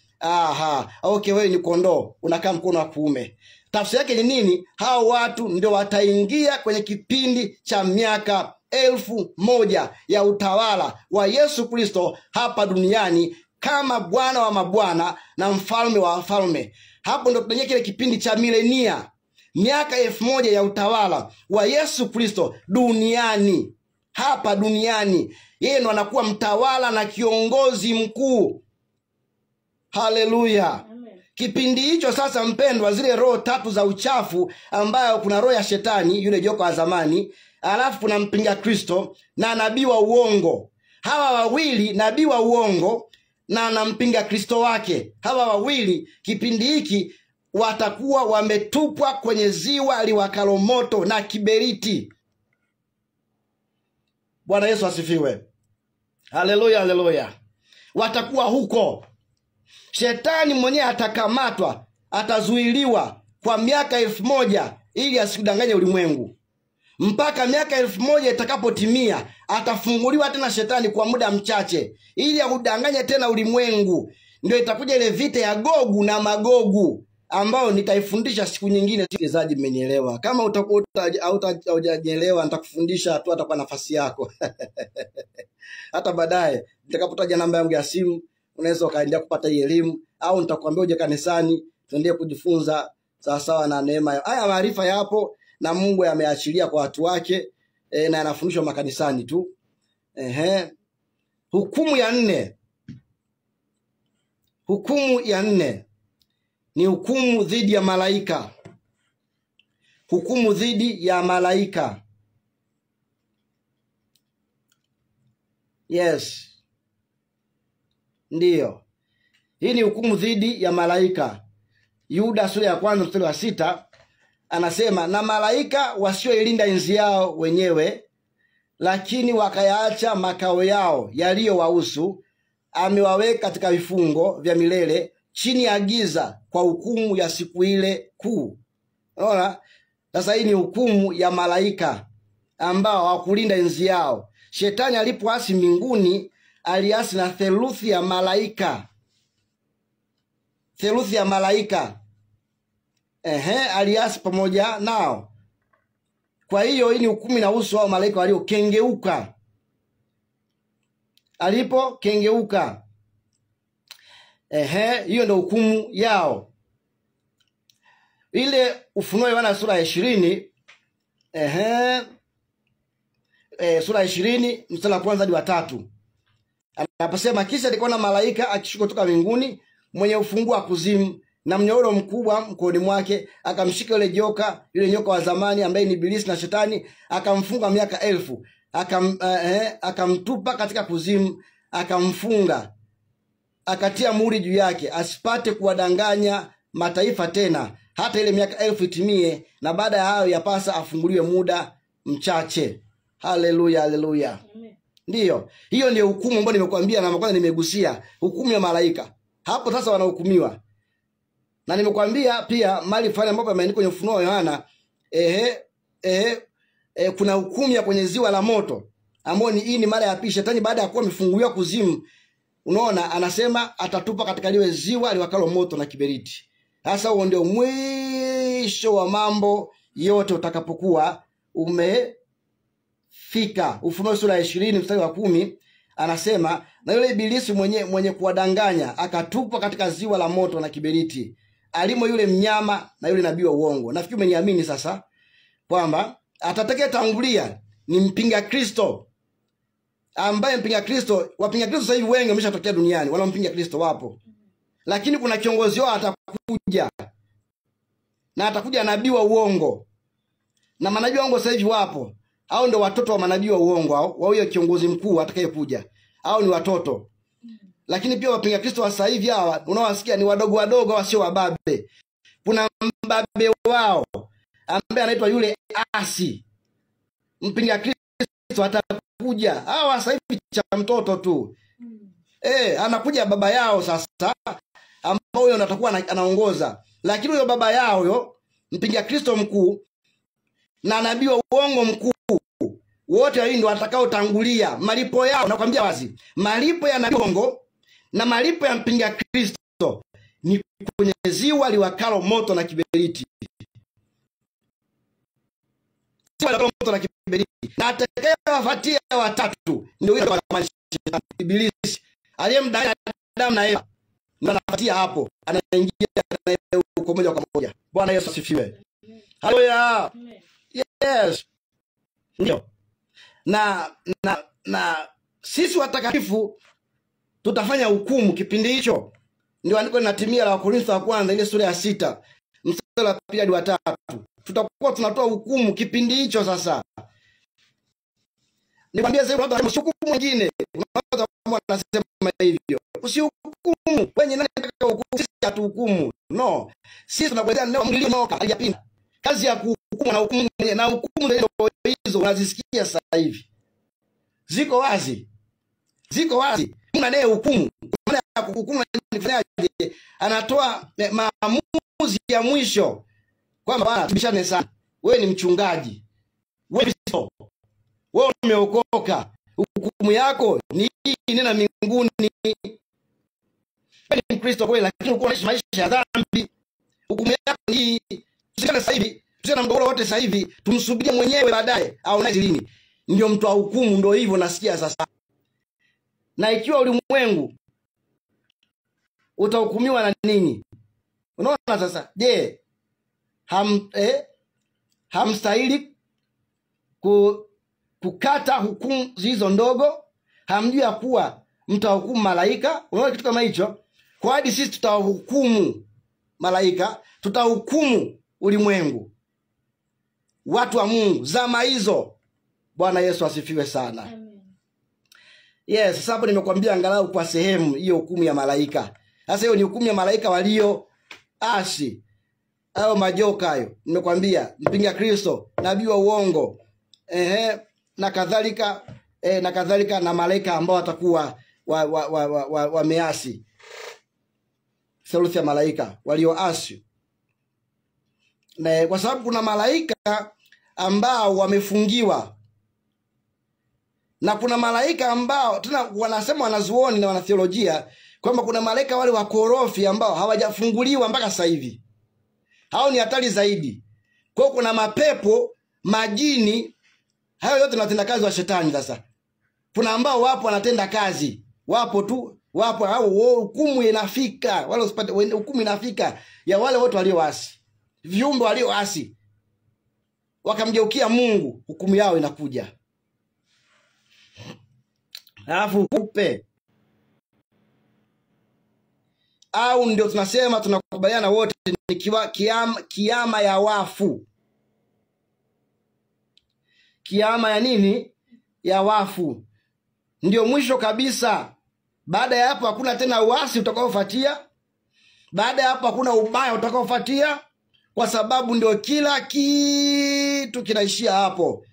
Okay, wewe ni kondoo, unakaa mkono wa kuume. Tafsiri yake ni nini? Hao watu ndio wataingia kwenye kipindi cha miaka 1000 ya utawala wa Yesu Kristo hapa duniani kama Bwana wa mabwana na mfalme wa wafalme. Hapo ndio tunaingia kile kipindi cha milenia. Miaka 1000 ya utawala wa Yesu Kristo duniani. Hapa duniani. Yeye ndo anakuwa mtawala na kiongozi mkuu. Haleluya. Kipindi hicho sasa, mpendwa, zile roho 3 za uchafu, ambayo kuna roho ya shetani, yule joka wa zamani, alafu kuna mpinga Kristo na nabii wa uongo. Hawa wawili, nabii wa uongo na mpinga Kristo wake, hawa wawili kipindi hiki watakuwa wametupwa kwenye ziwa liwakalo moto na kiberiti. Bwana Yesu asifiwe. Haleluya, haleluya. Watakuwa huko. Shetani mwenyewe atakamatwa, atazuiliwa kwa miaka 1000 ili asikudanganye ulimwengu. Mpaka miaka 1000 itakapotimia, atafunguliwa tena shetani kwa muda mchache ili akudanganye tena ulimwengu. Ndio itakuja ile vita ya Gogu na Magogu, ambao nitaifundisha siku nyingine. Msikilizaji, mmenielewa? Kama utakuwa hujanielewa, nitakufundisha tu, hata kwa nafasi yako. Hata baadaye nitakapotaja namba yangu ya simu, unaweza ukaendelea kupata hii elimu, au nitakwambia uje kanisani tuendelee kujifunza sawa sawa na neema. Haya maarifa yapo na Mungu ameachilia kwa watu wake, na yanafundishwa makanisani tu. Hukumu ya 4. Hukumu ya 4 ni hukumu dhidi ya malaika. Hukumu dhidi ya malaika. Yes. Ndiyo. Hii ni hukumu dhidi ya malaika. Yuda sura ya 1 mstari wa 6 anasema, na malaika wasioilinda enzi yao wenyewe, lakini wakayaacha makao yao yaliyowahusu, amewaweka katika vifungo vya milele chini ya giza kwa hukumu ya siku ile kuu. Unaona? Sasa hii ni hukumu ya malaika ambao hawakulinda enzi yao. Shetani alipoasi mbinguni, aliasi na theluthi ya malaika. Theluthi ya malaika. Aliasi pamoja nao. Kwa hiyo hii ni hukumu inahusu hao malaika waliokengeuka. Alipokengeuka. Hiyo ndio hukumu yao. Ile Ufunuo Yohana sura ya 20, sura ya 20 mstari wa kwanza hadi wa 3. Anaposema, kisha nikaona malaika akishuka kutoka mbinguni mwenye ufunguo wa kuzimu na mnyororo mkubwa mkononi mwake, akamshika yule nyoka wa zamani ambaye ni Ibilisi na Shetani, akamfunga miaka 1000, akamtupa katika kuzimu, akamfunga, akatia muhuri juu yake, asipate kuwadanganya mataifa tena hata ile miaka 1000 itimie, na baada ya hayo yapasa afunguliwe muda mchache. Haleluya, haleluya. Ndiyo, hiyo ndio hukumu ambayo nimekuambia na kwanza nimegusia, hukumu ya malaika. Hapo sasa wanahukumiwa. Na nimekuambia pia mali fulani ambapo imeandikwa kwenye Ufunuo wa Yohana, kuna hukumu ya kwenye ziwa la moto, ambao hii ni mara ya pili. Shetani baada ya kuwa amefunguliwa kuzimu, unaona, anasema atatupa katika liwe ziwa liwakalo moto na kiberiti. Sasa huo ndio mwisho wa mambo yote utakapokuwa umefika. Ufunuo sura ya 20 mstari wa 10 anasema, na yule Ibilisi mwenye kuwadanganya akatupwa katika ziwa la moto na kiberiti, alimo yule mnyama na yule nabii wa uongo. Nafikiri umeniamini sasa kwamba atatakaye tangulia ni mpinga Kristo, ambaye mpinga Kristo, wapinga Kristo sasa hivi wengi wameshatokea duniani, wala mpinga Kristo wapo. Lakini kuna kiongozi wao atakuja, na atakuja nabii wa uongo. Na manabii wa uongo sasa hivi wapo. Hao ndio watoto wa manabii wa uongo, hao wa huyo kiongozi mkuu atakayekuja. Hao ni watoto. Lakini pia wapinga Kristo wa sasa hivi hawa unawasikia ni wadogo wadogo, wasio wababe. Kuna mbabe wao ambaye anaitwa yule asi. Mpinga Kristo atakuja. Hawa sasa hivi cha mtoto tu. Anakuja baba yao sasa, ambao huyo atakuwa anaongoza. Lakini huyo baba yao huyo mpinga Kristo mkuu na nabii wa uongo mkuu, wote hao ndio watakao tangulia. Malipo yao nakwambia wazi, malipo ya nabii uongo na malipo ya mpinga Kristo ni kwenye ziwa liwakalo moto na kiberiti. Ziwa liwakalo moto na kiberiti. Na atakayewafuatia watatu ndio yule wa Ibilisi aliyemdanganya Adamu na Eva, ndio anafuatia hapo, anaingia huko moja kwa moja. Bwana Yesu asifiwe. Haleluya. Yes. Ndio. Na sisi watakatifu tutafanya hukumu kipindi hicho. Ndio andiko linatimia la Wakorintho wa kwanza ile sura ya 6 mstari wa 2 hadi wa 3. Tutakuwa tunatoa hukumu kipindi hicho sasa. Nikwambia sasa watu msihukumu mwingine. Unaweza kama anasema hivyo. Usihukumu. Wenye nani anataka hukumu? Sisi hatuhukumu. No. Sisi tunakueleza neno mlio aliyapinda. Kazi ya kuhukumu na hukumu, na hukumu hizo unazisikia sasa hivi. Ziko wazi. Ziko wazi. Mungu anaye hukumu. Maana ya kuhukumu anafanyaje? Anatoa maamuzi ya mwisho. Kwamba bwana tubishane sana. Wewe ni mchungaji. Wewe umeokoka. Hukumu yako ni hii, nena mbinguni. Wewe ni Mkristo kweli, lakini uko unaishi maisha ya dhambi. Hukumu yako ni hii. Tusikane sasa hivi, tusiwe na mgogoro wote sasa hivi, tumsubirie mwenyewe baadaye au nazi lini. Ndio mtu wa hukumu, ndio hivyo nasikia sasa. Na ikiwa ulimwengu utahukumiwa na nini? Unaona sasa, je, hamstahili kukata hukumu hizo ndogo? Hamjui ya kuwa mtahukumu malaika? Unaona kitu kama hicho? Kwa hadi sisi tutahukumu malaika, tutahukumu ulimwengu, watu wa Mungu zama hizo. Bwana Yesu asifiwe sana. Amen. Yes, sasa hapo nimekuambia angalau kwa sehemu hiyo hukumu ya malaika. Sasa hiyo ni hukumu ya malaika walio asi au majoka hayo. Nimekuambia mpinga Kristo, nabii wa uongo, na kadhalika na malaika ambao watakuwa wameasi, theluthi ya malaika walioasi. Na kwa sababu kuna malaika ambao wamefungiwa, na kuna malaika ambao tena wanasema wanazuoni na wanatheolojia kwamba kuna malaika wale wakorofi ambao hawajafunguliwa mpaka sasa hivi. Hao ni hatari zaidi. Kwa kuna mapepo, majini, hayo yote wanatenda kazi wa shetani. Sasa kuna ambao wapo wanatenda kazi, wapo tu, wapo hao, hukumu inafika, wale usipate hukumu inafika ya wale wote walioasi, viumbe walioasi wakamgeukia Mungu, hukumu yao inakuja. Alafu kupe, au ndio tunasema tunakubaliana wote ni kiama ya wafu. Kiama ya nini? Ya wafu. Ndio mwisho kabisa. Baada ya hapo hakuna tena uasi utakaofuatia. Baada ya hapo hakuna ubaya utakaofuatia, kwa sababu ndio kila kitu kinaishia hapo.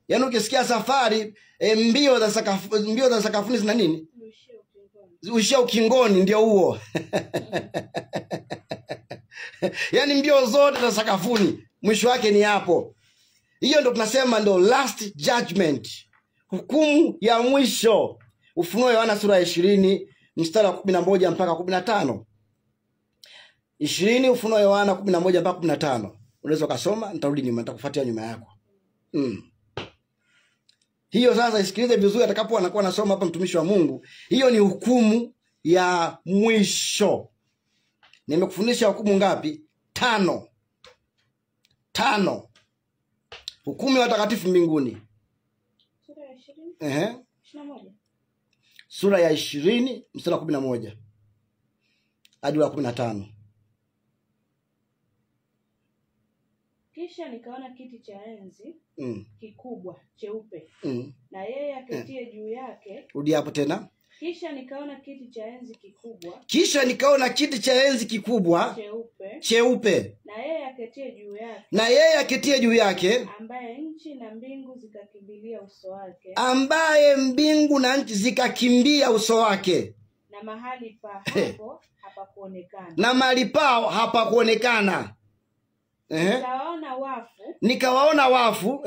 Yaani ukisikia safari mbio za sakafuni zina nini? Uishia ukingoni, ndio huo. Yaani mbio zote za sakafuni mwisho wake ni hapo. Hiyo ndio tunasema ndio last judgment, hukumu ya mwisho. Ufunuo Yohana sura ya 20 mstari wa 11 mpaka 15. 20 Ufunuo Yohana 11 mpaka 15. Unaweza kusoma, nitarudi nyuma, nitakufuatia nyuma yako. Hiyo sasa isikilize vizuri atakapo anakuwa anasoma hapa mtumishi wa Mungu. Hiyo ni hukumu ya mwisho. Nimekufundisha hukumu ngapi? 5. Hukumu ya watakatifu mbinguni. Sura ya 20. 21. Sura ya 20 mstari wa 11 hadi wa 15. Kisha nikaona kiti cha enzi kikubwa cheupe, na yeye aketie juu yake. Rudi hapo tena. Kisha nikaona kiti cha enzi kikubwa. Kisha nikaona kiti cha enzi kikubwa cheupe. Na yeye aketie juu yake. Na yeye aketie juu yake, ambaye nchi na mbingu zikakimbilia uso wake. Ambaye mbingu na nchi zikakimbia uso wake. Na mahali pa hapo hapakuonekana. Na mahali pao hapakuonekana. Nikawaona wafu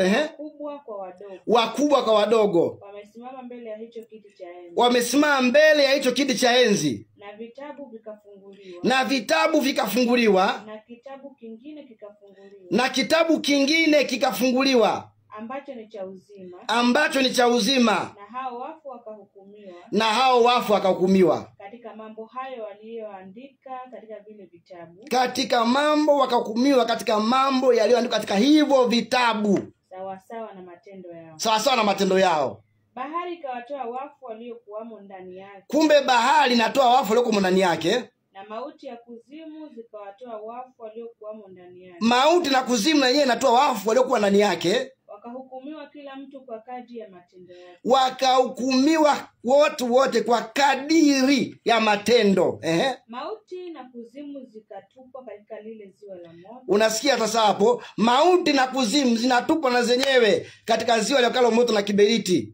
wakubwa kwa wadogo, wamesimama mbele ya hicho kiti cha enzi. Wamesimama mbele ya hicho kiti cha enzi. Na vitabu vikafunguliwa. Na vitabu vikafunguliwa. Na kitabu kingine kikafunguliwa. Na kitabu kingine kikafunguliwa, ambacho ni cha uzima. Ambacho ni cha uzima. Na hao wafu wakahukumiwa. Na hao wafu wakahukumiwa katika mambo hayo walioandika katika vile vitabu. Katika mambo wakahukumiwa katika mambo yaliyoandikwa katika hivyo vitabu, sawa sawa na matendo yao. Sawa sawa na matendo yao. Bahari ikawatoa wafu waliokuwamo ndani yake. Kumbe bahari inatoa wafu waliokuwamo ndani yake. Na mauti ya kuzimu zikawatoa wafu waliokuwamo ndani yake. Mauti na kuzimu na yeye inatoa wafu waliokuwa ndani yake. Wakahukumiwa kila mtu kwa kadiri ya matendo yake. Wakahukumiwa wote kwa kadiri ya matendo. Mauti na kuzimu zikatupwa katika lile ziwa la moto. Unasikia sasa hapo? Mauti na kuzimu zinatupwa na zenyewe katika ziwa la moto na kiberiti.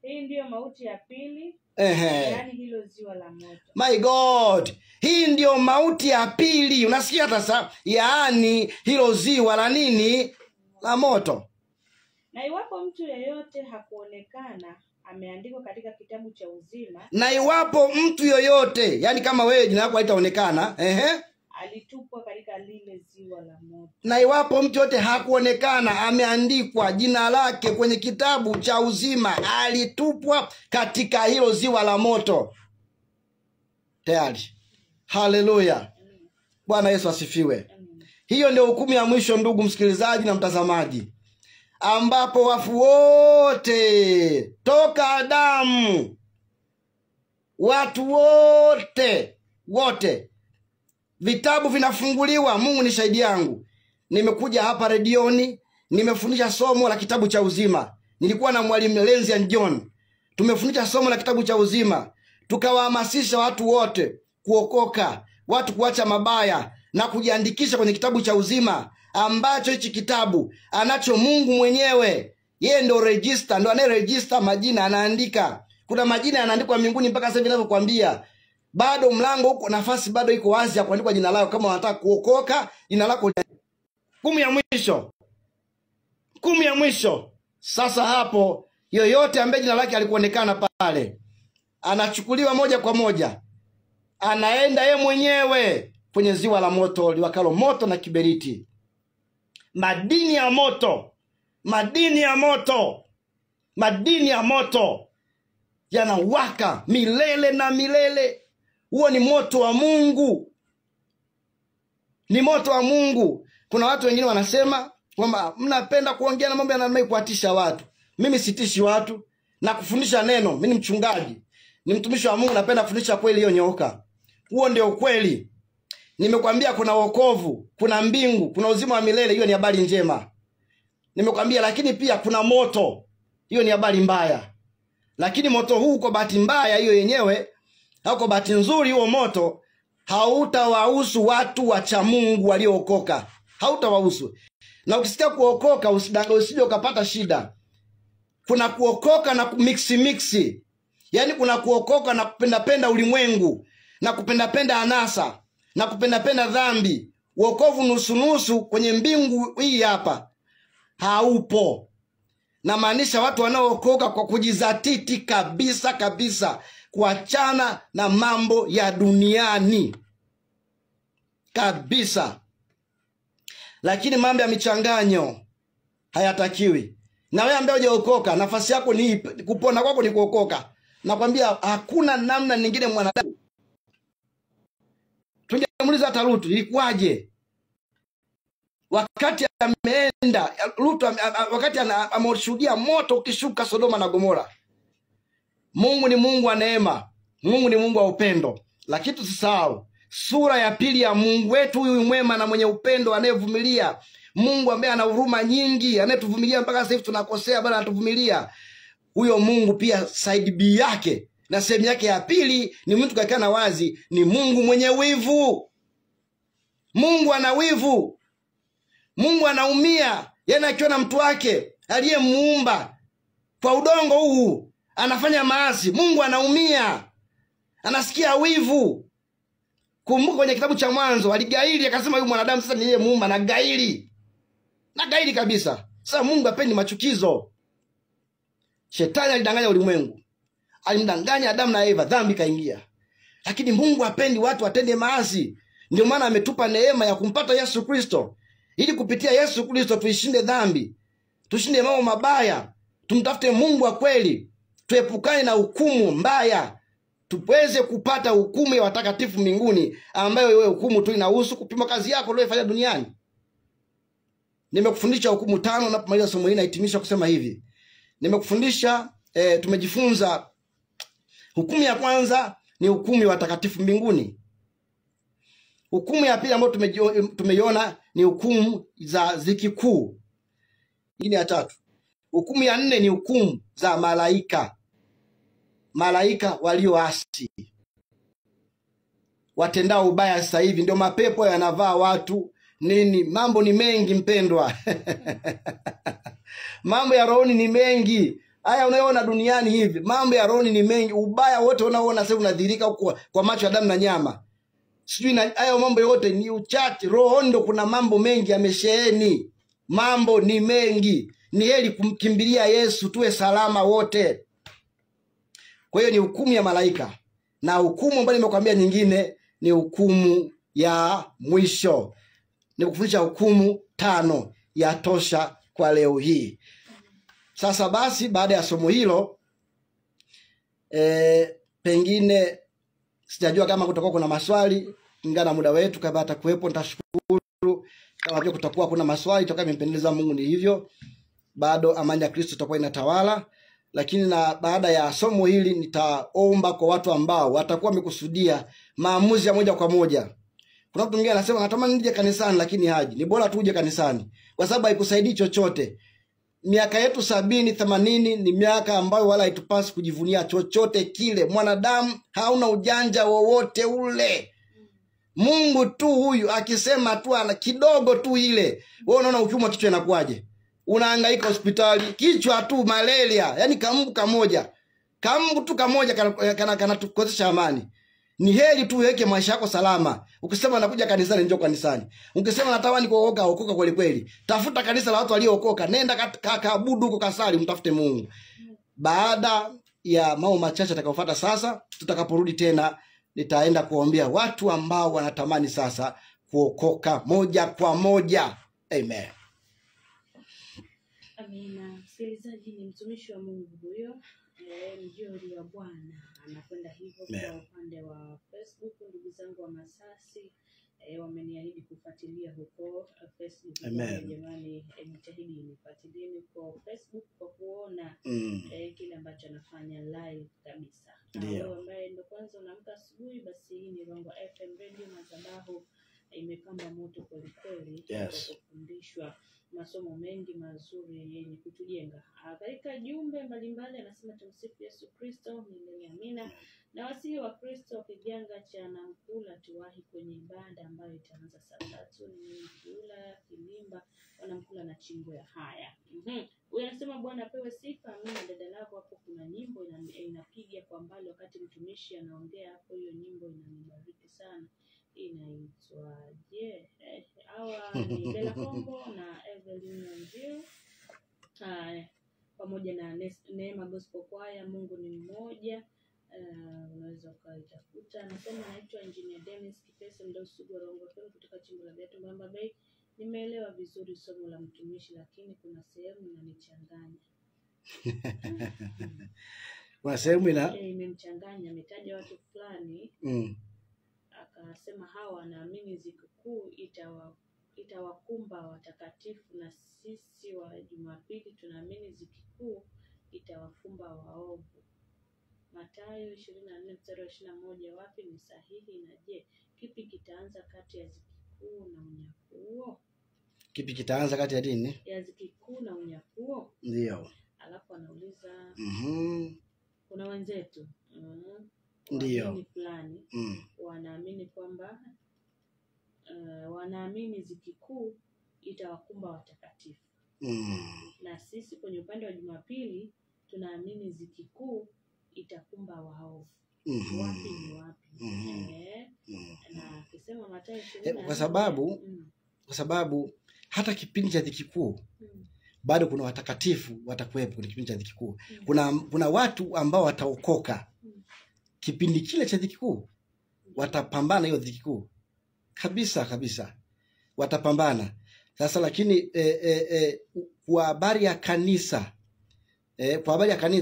Hii ndiyo mauti ya pili. Yaani hilo ziwa la moto. My God. Hii ndiyo mauti ya pili. Unasikia sasa? Yaani hilo ziwa la nini? La moto. Na iwapo mtu yeyote hakuonekana ameandikwa katika kitabu cha uzima. Na iwapo mtu yoyote, yani kama wewe jina lako halitaonekana, alitupwa katika lile ziwa la moto. Na iwapo mtu yote hakuonekana ameandikwa jina lake kwenye kitabu cha uzima, alitupwa katika hilo ziwa la moto. Tayari. Haleluya. Bwana Yesu asifiwe. Hiyo ndio hukumu ya mwisho, ndugu msikilizaji na mtazamaji, ambapo wafu wote toka Adamu, watu wote vitabu vinafunguliwa. Mungu ni shahidi yangu. Nimekuja hapa redioni, nimefundisha somo la kitabu cha uzima. Nilikuwa na mwalimu Lenzi and John. Tumefundisha somo la kitabu cha uzima. Tukawahamasisha watu wote kuokoka, watu kuacha mabaya na kujiandikisha kwenye kitabu cha uzima, ambacho hichi kitabu anacho Mungu mwenyewe. Yeye ndio register, ndio anayeregister majina, anaandika Kuna majina yanaandikwa mbinguni mpaka sasa hivi ninavyokuambia. Bado mlango huko, nafasi bado iko wazi ya kuandikwa jina lako kama unataka kuokoka, jina lako 10 ya mwisho. 10 ya mwisho. Sasa hapo yoyote ambaye jina lake alikuonekana pale anachukuliwa moja kwa moja. Anaenda yeye mwenyewe kwenye ziwa la moto liwakalo moto na kiberiti. Madini ya moto. Madini ya moto. Madini ya moto yanawaka milele na milele. Huo ni moto wa Mungu. Ni moto wa Mungu. Kuna watu wengine wanasema kwamba mnapenda kuongea na mambo yanayomai kuatisha watu. Mimi sitishi watu na kufundisha neno. Mimi ni mchungaji, ni mtumishi wa Mungu, napenda kufundisha kweli iliyonyooka. Huo ndio ukweli. Nimekwambia kuna wokovu, kuna mbingu, kuna uzima wa milele, hiyo ni habari njema. Nimekwambia lakini pia kuna moto. Hiyo ni habari mbaya. Lakini moto huu kwa bahati mbaya hiyo yenyewe, au kwa bahati nzuri huo moto hautawahusu watu wacha Mungu waliookoka. Hautawahusu. Na ukisikia kuokoka usije ukapata shida. Kuna kuokoka na mixi. Yaani kuna kuokoka na kupenda ulimwengu, na kupenda anasa, na kupenda dhambi. Wokovu nusu kwenye mbingu hii hapa haupo. Na maanisha watu wanaookoka kwa kujizatiti kabisa kuachana na mambo ya duniani kabisa. Lakini mambo ya michanganyo hayatakiwi. Na wewe ambaye hujaokoka, nafasi yako ni kupona kwako ni kuokoka. Nakwambia hakuna namna nyingine mwanadamu. Tungemuuliza hata Lutu, ilikuwaje? Wakati ameenda Lutu, wakati ameshuhudia moto ukishuka Sodoma na Gomora. Mungu ni Mungu wa neema. Mungu ni Mungu wa upendo. Lakini tusisahau sura ya pili ya Mungu wetu huyu mwema na mwenye upendo, anayevumilia. Mungu ambaye ana huruma nyingi, anayetuvumilia mpaka sasa hivi tunakosea bado anatuvumilia. Huyo Mungu pia side B yake na sehemu yake ya pili ni mtu kakana wazi, ni Mungu mwenye wivu. Mungu ana wivu. Mungu anaumia. Yeye akiona mtu wake aliyemuumba kwa udongo huu anafanya maasi, Mungu anaumia. Anasikia wivu. Kumbuka kwenye kitabu cha Mwanzo aligairi akasema huyu mwanadamu sasa niliyemuumba na gairi. Na gairi kabisa. Sasa Mungu hapendi machukizo. Shetani alidanganya ulimwengu. Alimdanganya Adamu na Eva, dhambi kaingia. Lakini Mungu hapendi watu watende maasi. Ndio maana ametupa neema ya kumpata Yesu Kristo. Ili kupitia Yesu Kristo tuishinde dhambi. Tushinde mambo mabaya. Tumtafute Mungu wa kweli. Tuepukane na hukumu mbaya. Tuweze kupata hukumu ya watakatifu mbinguni, ambayo wewe hukumu tu inahusu kupima kazi yako uliyofanya duniani. Nimekufundisha hukumu 5 na kumaliza somo hili na hitimisha kusema hivi. Nimekufundisha tumejifunza hukumu ya kwanza ni hukumu ya watakatifu mbinguni. Hukumu ya pili ambayo tumeiona ni hukumu za dhiki kuu. Hii ni ya 3. Hukumu ya 4 ni hukumu za malaika. Malaika walioasi, watendao ubaya sasa hivi, ndio mapepo yanavaa watu nini. Mambo ni mengi mpendwa. Mambo ya rohoni ni mengi. Haya unayoona duniani hivi, mambo ya rohoni ni mengi. Ubaya wote unaoona sasa unadhirika kwa macho ya damu na nyama. Sijui na hayo mambo yote ni uchache. Rohoni ndio kuna mambo mengi yamesheheni. Mambo ni mengi. Ni heri kumkimbilia Yesu tuwe salama wote. Kwa hiyo ni hukumu ya malaika. Na hukumu ambayo nimekwambia nyingine ni hukumu ya mwisho. Nikufundisha hukumu 5 ya tosha kwa leo hii. Sasa basi baada ya somo hilo pengine sijajua kama kutakuwa kuna maswali kulingana na muda wetu. Kama atakuwepo nitashukuru. Kama pia kutakuwa kuna maswali itakayempendeza Mungu ni hivyo. Bado amani ya Kristo itakuwa inatawala. Lakini na baada ya somo hili nitaomba kwa watu ambao watakuwa wamekusudia maamuzi ya moja kwa moja. Kuna mtu mwingine anasema natamani nije kanisani lakini haji. Ni bora tu uje kanisani kwa sababu haikusaidii chochote. Miaka yetu 70, 80 ni miaka ambayo wala haitupasi kujivunia chochote kile. Mwanadamu hauna ujanja wowote ule. Mungu tu huyu akisema tu ana kidogo tu ile. Wewe unaona ukiumwa kichwa inakuaje? Unahangaika hospitali, kichwa tu malaria, yani kambuka moja. Kama mtu kamoja kana tukosesha amani. Ni heri tu uweke maisha yako salama. Ukisema nakuja kanisani, njoo kanisani. Ukisema natamani kuokoka, okoka kweli kweli. Tafuta kanisa la watu waliookoka. Nenda kaabudu huko, kasali, mtafute Mungu. Baada ya mambo machache atakayofuata sasa, tutakaporudi tena nitaenda kuombea watu ambao wanatamani sasa kuokoka moja kwa moja. Amen. Amina. Msikilizaji, ni mtumishi wa Mungu huyo, mjoli wa Bwana anakwenda hivyo. Kwa upande wa Facebook, ndugu zangu wa Masasi wameniahidi kufuatilia huko Facebook. Jamani, mtahidi nifuatilieni kwa Facebook kwa kuona kile ambacho anafanya live kabisa. Ndio ambaye ndio kwanza unaamka asubuhi, basi hii ni Rongo FM Radio Madhabahu, imepamba moto kweli kweli. Kufundishwa masomo mengi mazuri yenye kutujenga. Katika jumbe mbalimbali anasema tumsifu Yesu Kristo, milele amina. Na wasihi wa Kristo kijanga cha Nankula tuwahi kwenye ibada ambayo itaanza saa 3 ni kula Kilimba Wanankula na Chimbo ya haya. Huyu anasema Bwana apewe sifa. Amina. Dada lako hapo kuna nyimbo inapiga kwa mbali wakati mtumishi anaongea hapo, hiyo nyimbo inanibariki sana. Inaitwaje? Hawa ni Bella Kombo na Evelyn Ndio pamoja na Neema Gospel Choir. Mungu ni mmoja. Unaweza ukaitafuta. Anasema naitwa Engineer Dennis Kipese, ndio Sugu Rongo kutoka Chimbo la Beto Mbamba Bay. Nimeelewa vizuri somo la mtumishi, lakini kuna sehemu inanichanganya. Kuna sehemu imemchanganya. Ametaja watu fulani. Akasema hawa wanaamini zikukuu itawakumba watakatifu, na sisi wa Jumapili tunaamini zikukuu itawafumba waovu. Mathayo 24:21. Wapi ni sahihi? Na je, kipi kitaanza kati ya zikukuu na unyakuo? Kipi kitaanza kati ya dini? Ya zikukuu na unyakuo. Ndio. Alafu anauliza kuna wenzetu ndio fulani wanaamini kwamba wanaamini zikikuu itawakumba watakatifu. Na sisi kwenye upande wa Jumapili tunaamini zikikuu itakumba waovu. Wapi ni wapi? Na akisema Mathayo 20 kwa sababu hata kipindi cha dhiki kuu bado kuna watakatifu watakuwepo kwenye kipindi cha dhiki kuu. Kuna watu ambao wataokoka kipindi kile cha dhiki kuu, watapambana hiyo dhiki kuu kabisa, watapambana. Sasa lakini kwa habari ya kanisa,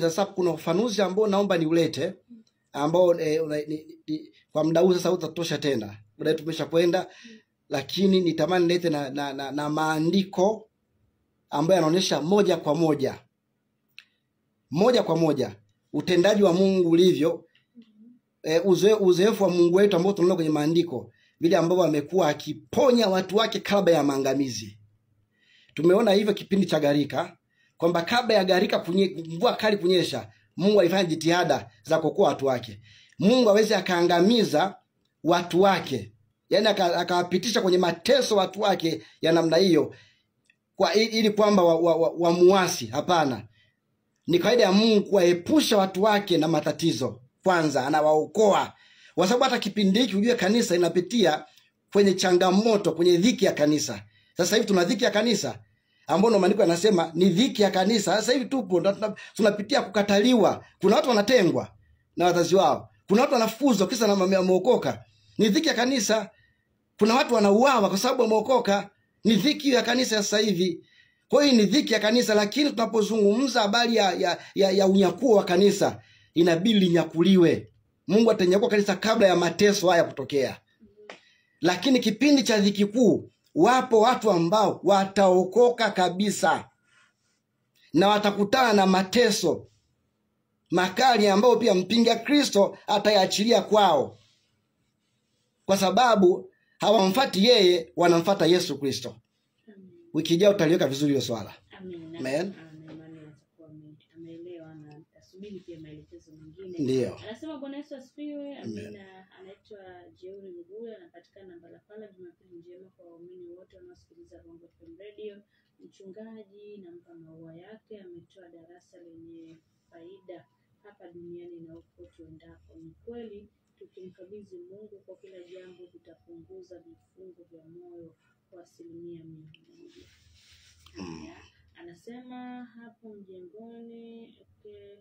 sasa kuna ufanuzi ambao naomba niulete, ambao kwa muda huu sasa utatosha tena, muda tumesha kwenda, lakini nitamani nilete na maandiko ambayo yanaonyesha moja kwa moja utendaji wa Mungu ulivyo, uzoefu wa Mungu wetu ambao tunaona kwenye maandiko, vile ambavyo amekuwa akiponya watu wake kabla ya maangamizi. Tumeona hivyo kipindi cha gharika, kwamba kabla ya gharika mvua kali kunyesha, Mungu alifanya jitihada za kuokoa watu wake. Mungu hawezi akaangamiza watu wake, yani akawapitisha kwenye mateso watu wake ya namna hiyo ili kwamba wamuasi. Hapana. Ni kawaida ya Mungu kuwaepusha watu wake na matatizo. Kwanza anawaokoa. Kwa sababu hata kipindi hiki ujue kanisa inapitia kwenye changamoto, kwenye dhiki ya kanisa. Sasa hivi tuna dhiki ya kanisa, ambapo maandiko yanasema ni dhiki ya kanisa. Sasa hivi tupo tunapitia kukataliwa. Kuna watu wanatengwa na wazazi wao. Kuna watu wanafukuzwa kisa na wameokoka. Ni dhiki ya kanisa. Kuna watu wanauawa kwa sababu wameokoka. Ni dhiki ya kanisa sasa hivi. Kwa hiyo ni dhiki ya kanisa, lakini tunapozungumza habari ya unyakuo wa kanisa, inabidi linyakuliwe. Mungu atanyakua kanisa kabla ya mateso haya kutokea. Lakini kipindi cha dhiki kuu, wapo watu ambao wataokoka kabisa na watakutana na mateso makali ambao pia mpinga Kristo atayaachilia kwao, kwa sababu hawamfuati yeye, wanamfuata Yesu Kristo. Wiki ijayo utaliweka vizuri hiyo swala. Amen. Ameelewa na tasubiri pia maelekezo mengine. Ndio. Anasema Bwana Yesu asifiwe. Amina. Anaitwa Jeuri Mguya, anapatikana Mbalapala. Jumapili njema kwa waumini wote wanaosikiliza Rongo FM Radio. Mchungaji na mpa maua yake ametoa darasa lenye hapa duniani na huko tuendapo. Ni kweli tukimkabidhi Mungu kwa kila jambo tutapunguza vifungo vya moyo kwa 100%. Anasema hapo mjengoni. Okay.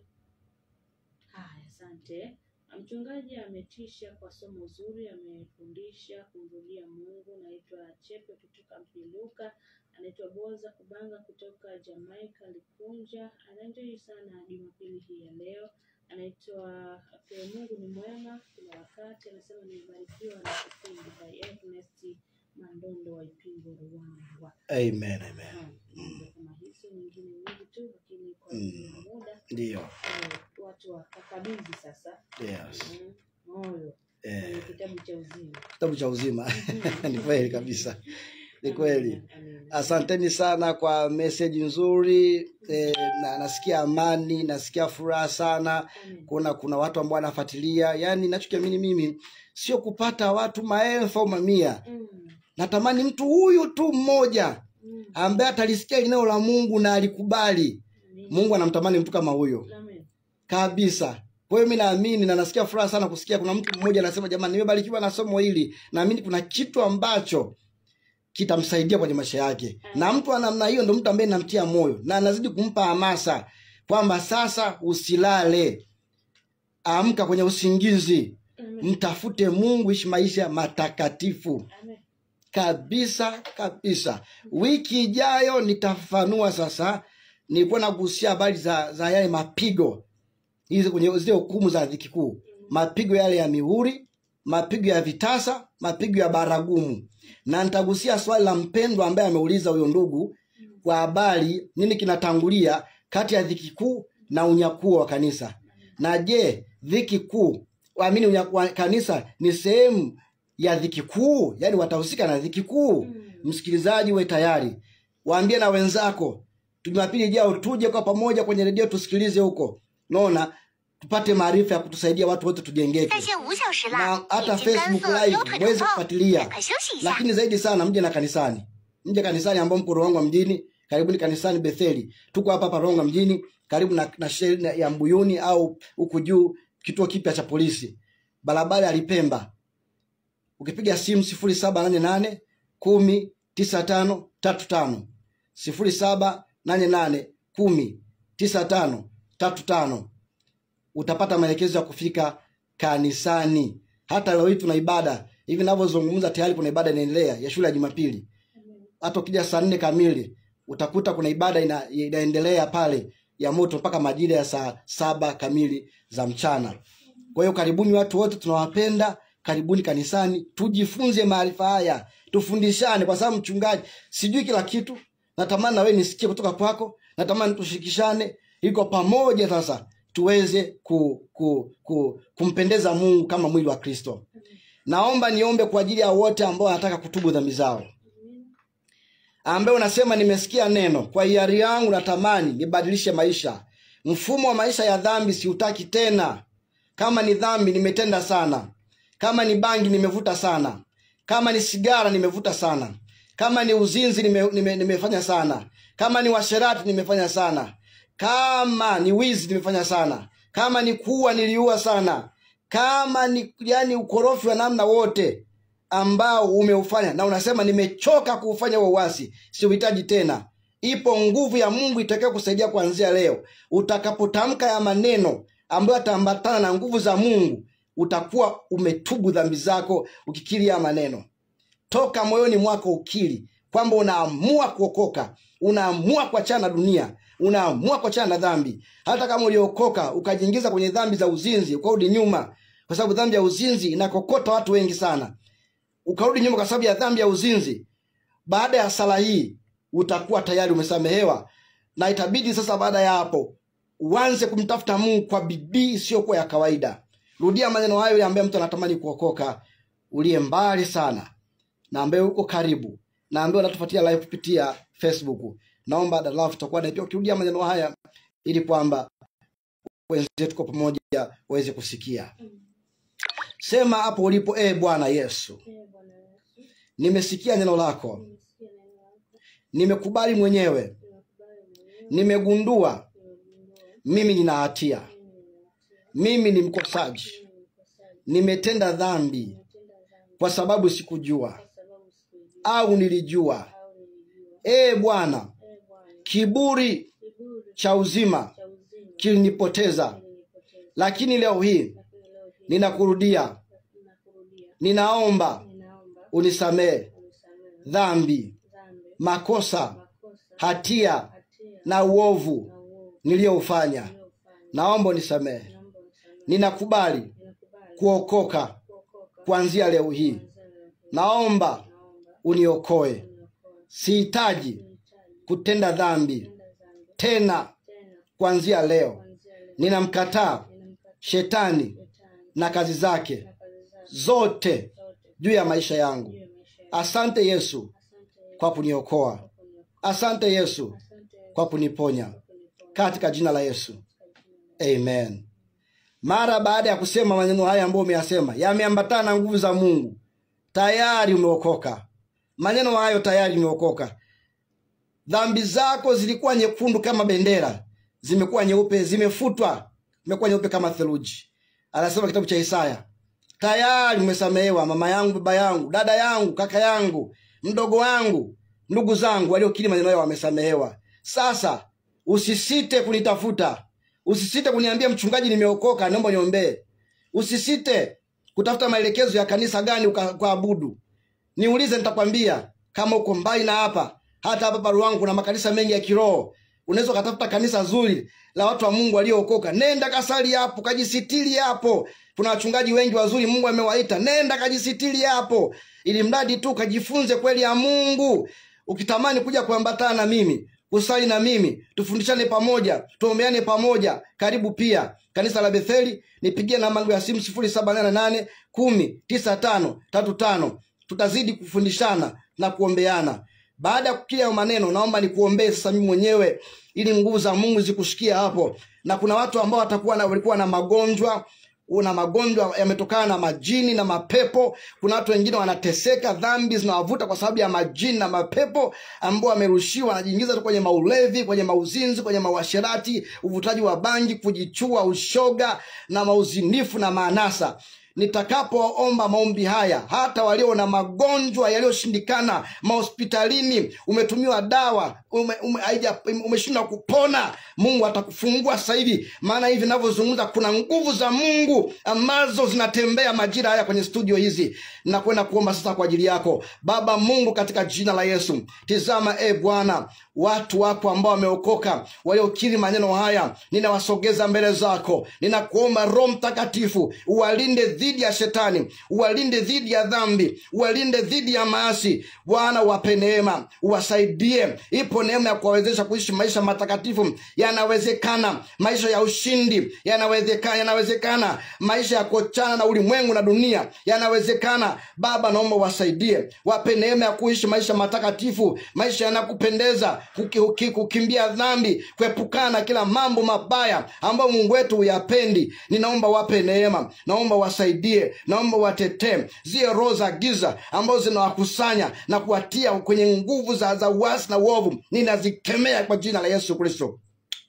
Haya, asante. Mchungaji ametisha kwa somo zuri, amefundisha kumrudia Mungu. Naitwa Chepe kutoka Mpiluka, anaitwa Boza Kubanga kutoka Jamaica Likunja. Anaenjoy sana Jumapili hii ya leo. Anaitwa Mungu ni mwema kila wakati. Anasema nimebarikiwa na kipindi by Ernest Mandondo wa Ipingo Rwanda. Amen, amen. Kama hizo nyingine nyingi tu, lakini kwa muda ndio watu wakabidhi sasa. Yes. Moyo. Kitabu cha uzima. Kitabu cha uzima. Ni kweli kabisa. Ni kweli. Asanteni sana kwa message nzuri. Na nasikia amani, nasikia furaha sana. Kuna watu ambao wanafuatilia. Yaani ninachokiamini mimi sio kupata watu maelfu au mamia. Natamani mtu huyu tu mmoja ambaye atalisikia neno la Mungu na alikubali. Mungu anamtamani mtu kama huyo. Kabisa. Kwa hiyo mimi naamini na nasikia furaha sana kusikia kuna mtu mmoja anasema jamani nimebarikiwa na somo hili. Naamini kuna kitu ambacho kitamsaidia kwenye maisha yake. Na mtu wa namna hiyo ndio mtu ambaye namtia moyo na anazidi kumpa hamasa kwamba sasa usilale. Amka kwenye usingizi. Mtafute Mungu, ishi maisha matakatifu. Kabisa kabisa. Wiki ijayo nitafafanua sasa. Nilikuwa nagusia habari za yale mapigo. Hizi kwenye zile hukumu za dhiki kuu. Mapigo yale ya mihuri, mapigo ya vitasa, mapigo ya baragumu. Na nitagusia swali la mpendwa ambaye ameuliza huyo ndugu kwa habari nini kinatangulia kati ya dhiki kuu na unyakuo wa kanisa. Na je, dhiki kuu, waamini unyakuo wa kanisa ni sehemu ya dhiki kuu? Yaani watahusika na dhiki kuu? Msikilizaji, we tayari. Waambie na wenzako. Jumapili ijayo tuje kwa pamoja kwenye redio tusikilize huko. Naona tupate maarifa ya kutusaidia watu wote tujengeke. Na hata Facebook live muweze kufuatilia. Lakini zaidi sana mje na kanisani. Mje kanisani ambao mko Ruangwa mjini, karibuni kanisani Betheli. Tuko hapa Ruangwa mjini, karibu na sheri ya Mbuyuni au huku juu kituo kipya cha polisi. Barabara ya Lipemba. Ukipiga simu 0788 10 9535. 0788 10 9535. Utapata maelekezo ya kufika kanisani. Hata leo hii tuna ibada. Hivi ninavyozungumza tayari kuna ibada inaendelea ya shule ya Jumapili. Hata ukija saa 4 kamili utakuta kuna ibada inaendelea pale ya moto mpaka majira ya saa 7 kamili za mchana. Kwa hiyo karibuni watu wote, tunawapenda. Karibuni kanisani, tujifunze maarifa haya, tufundishane kwa sababu mchungaji sijui kila kitu. Natamani na wewe nisikie kutoka kwako. Natamani tushikishane iko pamoja sasa tuweze kumpendeza Mungu kama mwili wa Kristo. Naomba niombe kwa ajili ya wote ambao wanataka kutubu dhambi zao. Ambaye unasema nimesikia neno, kwa hiari yangu natamani nibadilishe maisha. Mfumo wa maisha ya dhambi siutaki tena. Kama ni dhambi nimetenda sana. Kama ni bangi nimevuta sana. Kama ni sigara nimevuta sana. Kama ni uzinzi nimefanya sana. Kama ni washerati nimefanya sana. Kama ni wizi nimefanya sana. Kama ni kuua niliua sana. Kama ni ukorofi wa namna wote ambao umeufanya na unasema nimechoka kuufanya huo uasi, siuhitaji tena. Ipo nguvu ya Mungu itakayo kusaidia kuanzia leo. Utakapotamka ya maneno ambayo yataambatana na nguvu za Mungu, utakuwa umetubu dhambi zako ukikiri ya maneno. Toka moyoni mwako ukiri kwamba unaamua kuokoka, unaamua kuachana na dunia, unaamua kuachana na dhambi. Hata kama uliokoka ukajiingiza kwenye dhambi za uzinzi, ukarudi nyuma kwa sababu dhambi ya uzinzi inakokota watu wengi sana. Ukarudi nyuma kwa sababu ya dhambi ya uzinzi. Baada ya sala hii utakuwa tayari umesamehewa, na itabidi sasa baada ya hapo uanze kumtafuta Mungu kwa bidii isiyokuwa ya kawaida. Rudia maneno hayo ambaye mtu anatamani kuokoka, uliye mbali sana na ambaye uko karibu na ambaye unatufuatia live kupitia Facebook. Naomba the love tutakuwa na pia ukirudia maneno haya ili kwamba wenzetu kwa pamoja waweze kusikia. Sema hapo ulipo, Bwana Yesu, nimesikia neno lako. Nimekubali mwenyewe. Nimegundua mimi nina hatia. mimi ni mkosaji, nimetenda dhambi kwa sababu sikujua au nilijua. Bwana, kiburi cha uzima kilinipoteza, lakini leo hii ninakurudia. Ninaomba unisamehe dhambi, makosa, hatia na uovu nilioufanya. Naomba unisamehe. Ninakubali kuokoka kuanzia leo hii. Naomba uniokoe. Sihitaji kutenda dhambi tena kuanzia leo. Ninamkataa shetani na kazi zake zote juu ya maisha yangu. Asante Yesu kwa kuniokoa. Asante Yesu kwa kuniponya. Katika jina la Yesu. Amen. Mara baada ya kusema maneno haya ambayo umeyasema, yameambatana na nguvu za Mungu, tayari umeokoka. Maneno hayo tayari umeokoka. Dhambi zako zilikuwa nyekundu kama bendera, zimekuwa nyeupe, zimefutwa, zimekuwa nyeupe kama theluji. Anasema kitabu cha Isaya, tayari umesamehewa. Mama yangu, baba yangu, dada yangu, kaka yangu, mdogo wangu, ndugu zangu waliokiri maneno yao wamesamehewa. Sasa usisite kunitafuta. Usisite kuniambia, mchungaji nimeokoka, naomba niombee. Usisite kutafuta maelekezo ya kanisa gani ukaabudu. Niulize, nitakwambia. Kama uko mbali na hapa, hata hapa Ruangwa kuna makanisa mengi ya kiroho. Unaweza kutafuta kanisa zuri la watu wa Mungu waliookoka. Nenda kasali hapo, kajisitiri hapo. Kuna wachungaji wengi wazuri Mungu amewaita. Nenda kajisitiri hapo, ili mradi tu kajifunze kweli ya Mungu. Ukitamani kuja kuambatana na mimi, kusali na mimi, tufundishane pamoja, tuombeane pamoja, karibu pia kanisa la Betheli. Nipigie namba yangu ya simu 0788 109535. Tutazidi kufundishana na kuombeana. Baada ya kukia maneno, naomba nikuombee sasa mimi mwenyewe, ili nguvu za Mungu zikushikia hapo. Na kuna watu ambao walikuwa na magonjwa, una magonjwa yametokana na majini na mapepo. Kuna watu wengine wanateseka, dhambi zinawavuta kwa sababu ya majini na mapepo ambao wamerushiwa, wanajiingiza tu kwenye maulevi, kwenye mauzinzi, kwenye mawasherati, uvutaji wa bangi, kujichua, ushoga na mauzinifu na maanasa. Nitakapoomba maombi haya, hata walio na magonjwa yaliyoshindikana mahospitalini, umetumiwa dawa, umeshindwa kupona, Mungu atakufungua sasa hivi. Maana hivi ninavyozungumza kuna nguvu za Mungu ambazo zinatembea majira haya kwenye studio hizi. Nakwenda kuomba sasa kwa ajili yako. Baba Mungu, katika jina la Yesu, tizama Bwana, watu wako ambao wameokoka, waliokiri maneno haya, ninawasogeza mbele zako. Ninakuomba Roho Mtakatifu uwalinde dhidi ya shetani, uwalinde dhidi ya dhambi, uwalinde dhidi ya maasi. Bwana, wape neema, uwasaidie. Ipo neema ya kuwawezesha kuishi maisha matakatifu. Yanawezekana maisha ya ushindi, yanawezekana maisha ya kuachana na ulimwengu na dunia, yanawezekana. Baba, naomba wasaidie, wape neema ya kuishi maisha matakatifu, maisha yanakupendeza, kukimbia dhambi, kuepukana na kila mambo mabaya ambayo Mungu wetu huyapendi. Ninaomba wape neema, naomba wasaidie, naomba watetee zile roho za giza ambazo zinawakusanya na kuwatia kwenye nguvu za uasi na uovu. Ninazikemea kwa jina la Yesu Kristo.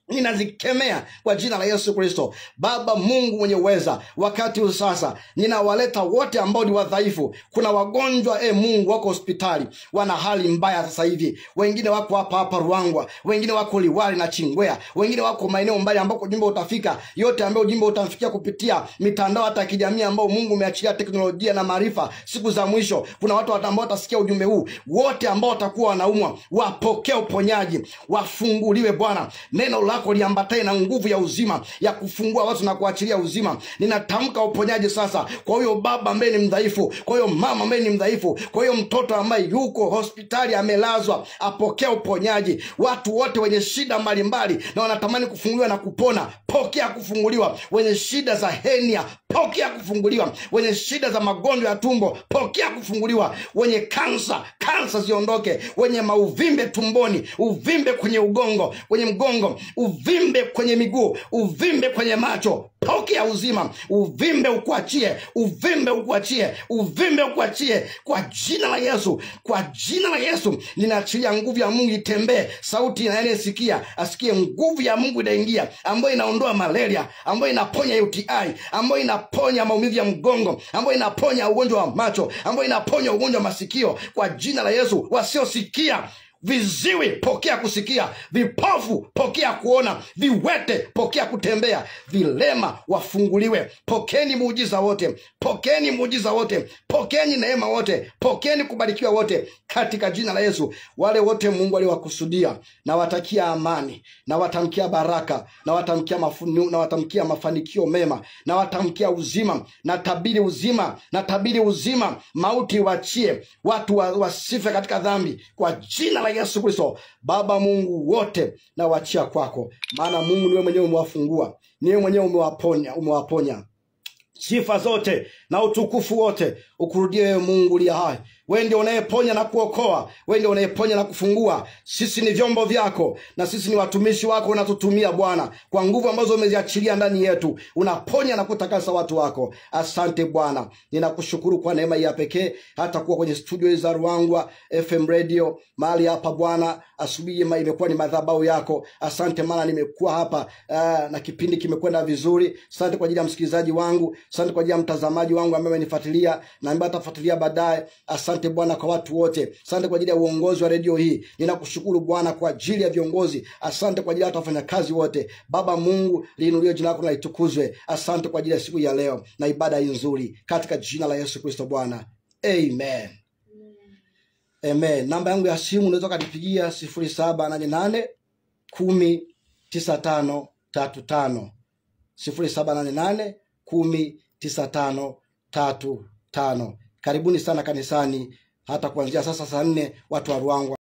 Ninazikemea kwa jina la Yesu Kristo. Baba Mungu mwenye uweza, wakati huu sasa ninawaleta wote ambao ni wadhaifu. Kuna wagonjwa Mungu wako hospitali, wana hali mbaya sasa hivi. Wengine wako hapa Ruangwa, wengine wako Liwali na Chingwea, wengine wako maeneo mbali ambako ujumbe utafika. Yote ambayo ujumbe utamfikia kupitia mitandao hata kijamii ambao Mungu umeachilia teknolojia na maarifa siku za mwisho. Kuna watu ambao watasikia ujumbe huu. Wote ambao watakuwa wanaumwa, wapokee uponyaji, wafunguliwe Bwana. Neno lako liambatane na nguvu ya uzima ya kufungua watu na kuachilia uzima. Ninatamka uponyaji sasa kwa huyo baba ambaye ni mdhaifu, kwa huyo mama ambaye ni mdhaifu, kwa huyo mtoto ambaye yuko hospitali amelazwa, apokea uponyaji. Watu wote wenye shida mbalimbali na wanatamani kufunguliwa na kupona, pokea kufunguliwa. Wenye shida za hernia, pokea kufunguliwa. Wenye shida za magonjwa ya tumbo, pokea kufunguliwa. Wenye kansa ziondoke. Wenye mauvimbe tumboni, uvimbe kwenye mgongo, uvimbe kwenye miguu, uvimbe kwenye macho, pokea uzima. Uvimbe ukuachie, uvimbe ukuachie, uvimbe ukuachie kwa jina la Yesu. Kwa jina la Yesu ninaachilia nguvu ya Mungu itembee. Sauti inayesikia asikie nguvu ya Mungu inaingia, ambayo inaondoa malaria, ambayo inaponya UTI, ambayo inaponya maumivu ya mgongo, ambayo inaponya ugonjwa wa macho, ambayo inaponya ugonjwa wa masikio. Kwa jina la Yesu, wasiosikia, viziwi pokea kusikia, vipofu pokea kuona, viwete pokea kutembea, vilema wafunguliwe. Pokeni muujiza wote, pokeni muujiza wote, pokeni neema wote, pokeni kubarikiwa wote katika jina la Yesu. Wale wote Mungu aliwakusudia, na watakia amani, na watamkia baraka, na watamkia na watamkia mafanikio mema, na watamkia uzima, na tabiri uzima, na tabiri uzima. Mauti wachie, watu wasife katika dhambi kwa jina la Yesu Kristo. Baba Mungu, wote na wachia kwako, maana Mungu niwe mwenyewe umewafungua, niwe mwenyewe umewaponya. Sifa zote na utukufu wote ukurudie wewe Mungu uliye hai. Wewe ndiye unayeponya na kuokoa, wewe ndiye unayeponya na kufungua. Sisi ni vyombo vyako, na sisi ni watumishi wako. Unatutumia Bwana kwa nguvu ambazo umeziachilia ndani yetu, unaponya na kutakasa watu wako. Asante Bwana, ninakushukuru kwa neema ya pekee, hata kuwa kwenye studio za Ruangwa FM Radio mahali hapa Bwana. Asubuhi imekuwa ni madhabahu yako. Asante maana nimekuwa hapa na kipindi kimekwenda vizuri. Asante kwa ajili ya msikilizaji wangu, asante kwa ajili ya mtazamaji wangu ambaye amenifuatilia na ambaye atafuatilia baadaye. Asante Bwana kwa watu wote. Asante kwa ajili ya uongozi wa radio hii. Ninakushukuru Bwana kwa ajili ya viongozi. Asante kwa ajili ya wafanyakazi wote. Baba Mungu, liinuliwe jina lako na litukuzwe. Asante kwa ajili ya siku ya leo na ibada hii nzuri, katika jina la Yesu Kristo Bwana. Amen. Amen. Namba yangu ya simu unaweza kunipigia 0788 109535. 0788 109535. Karibuni sana kanisani, hata kuanzia sasa saa 4 watu wa Ruangwa.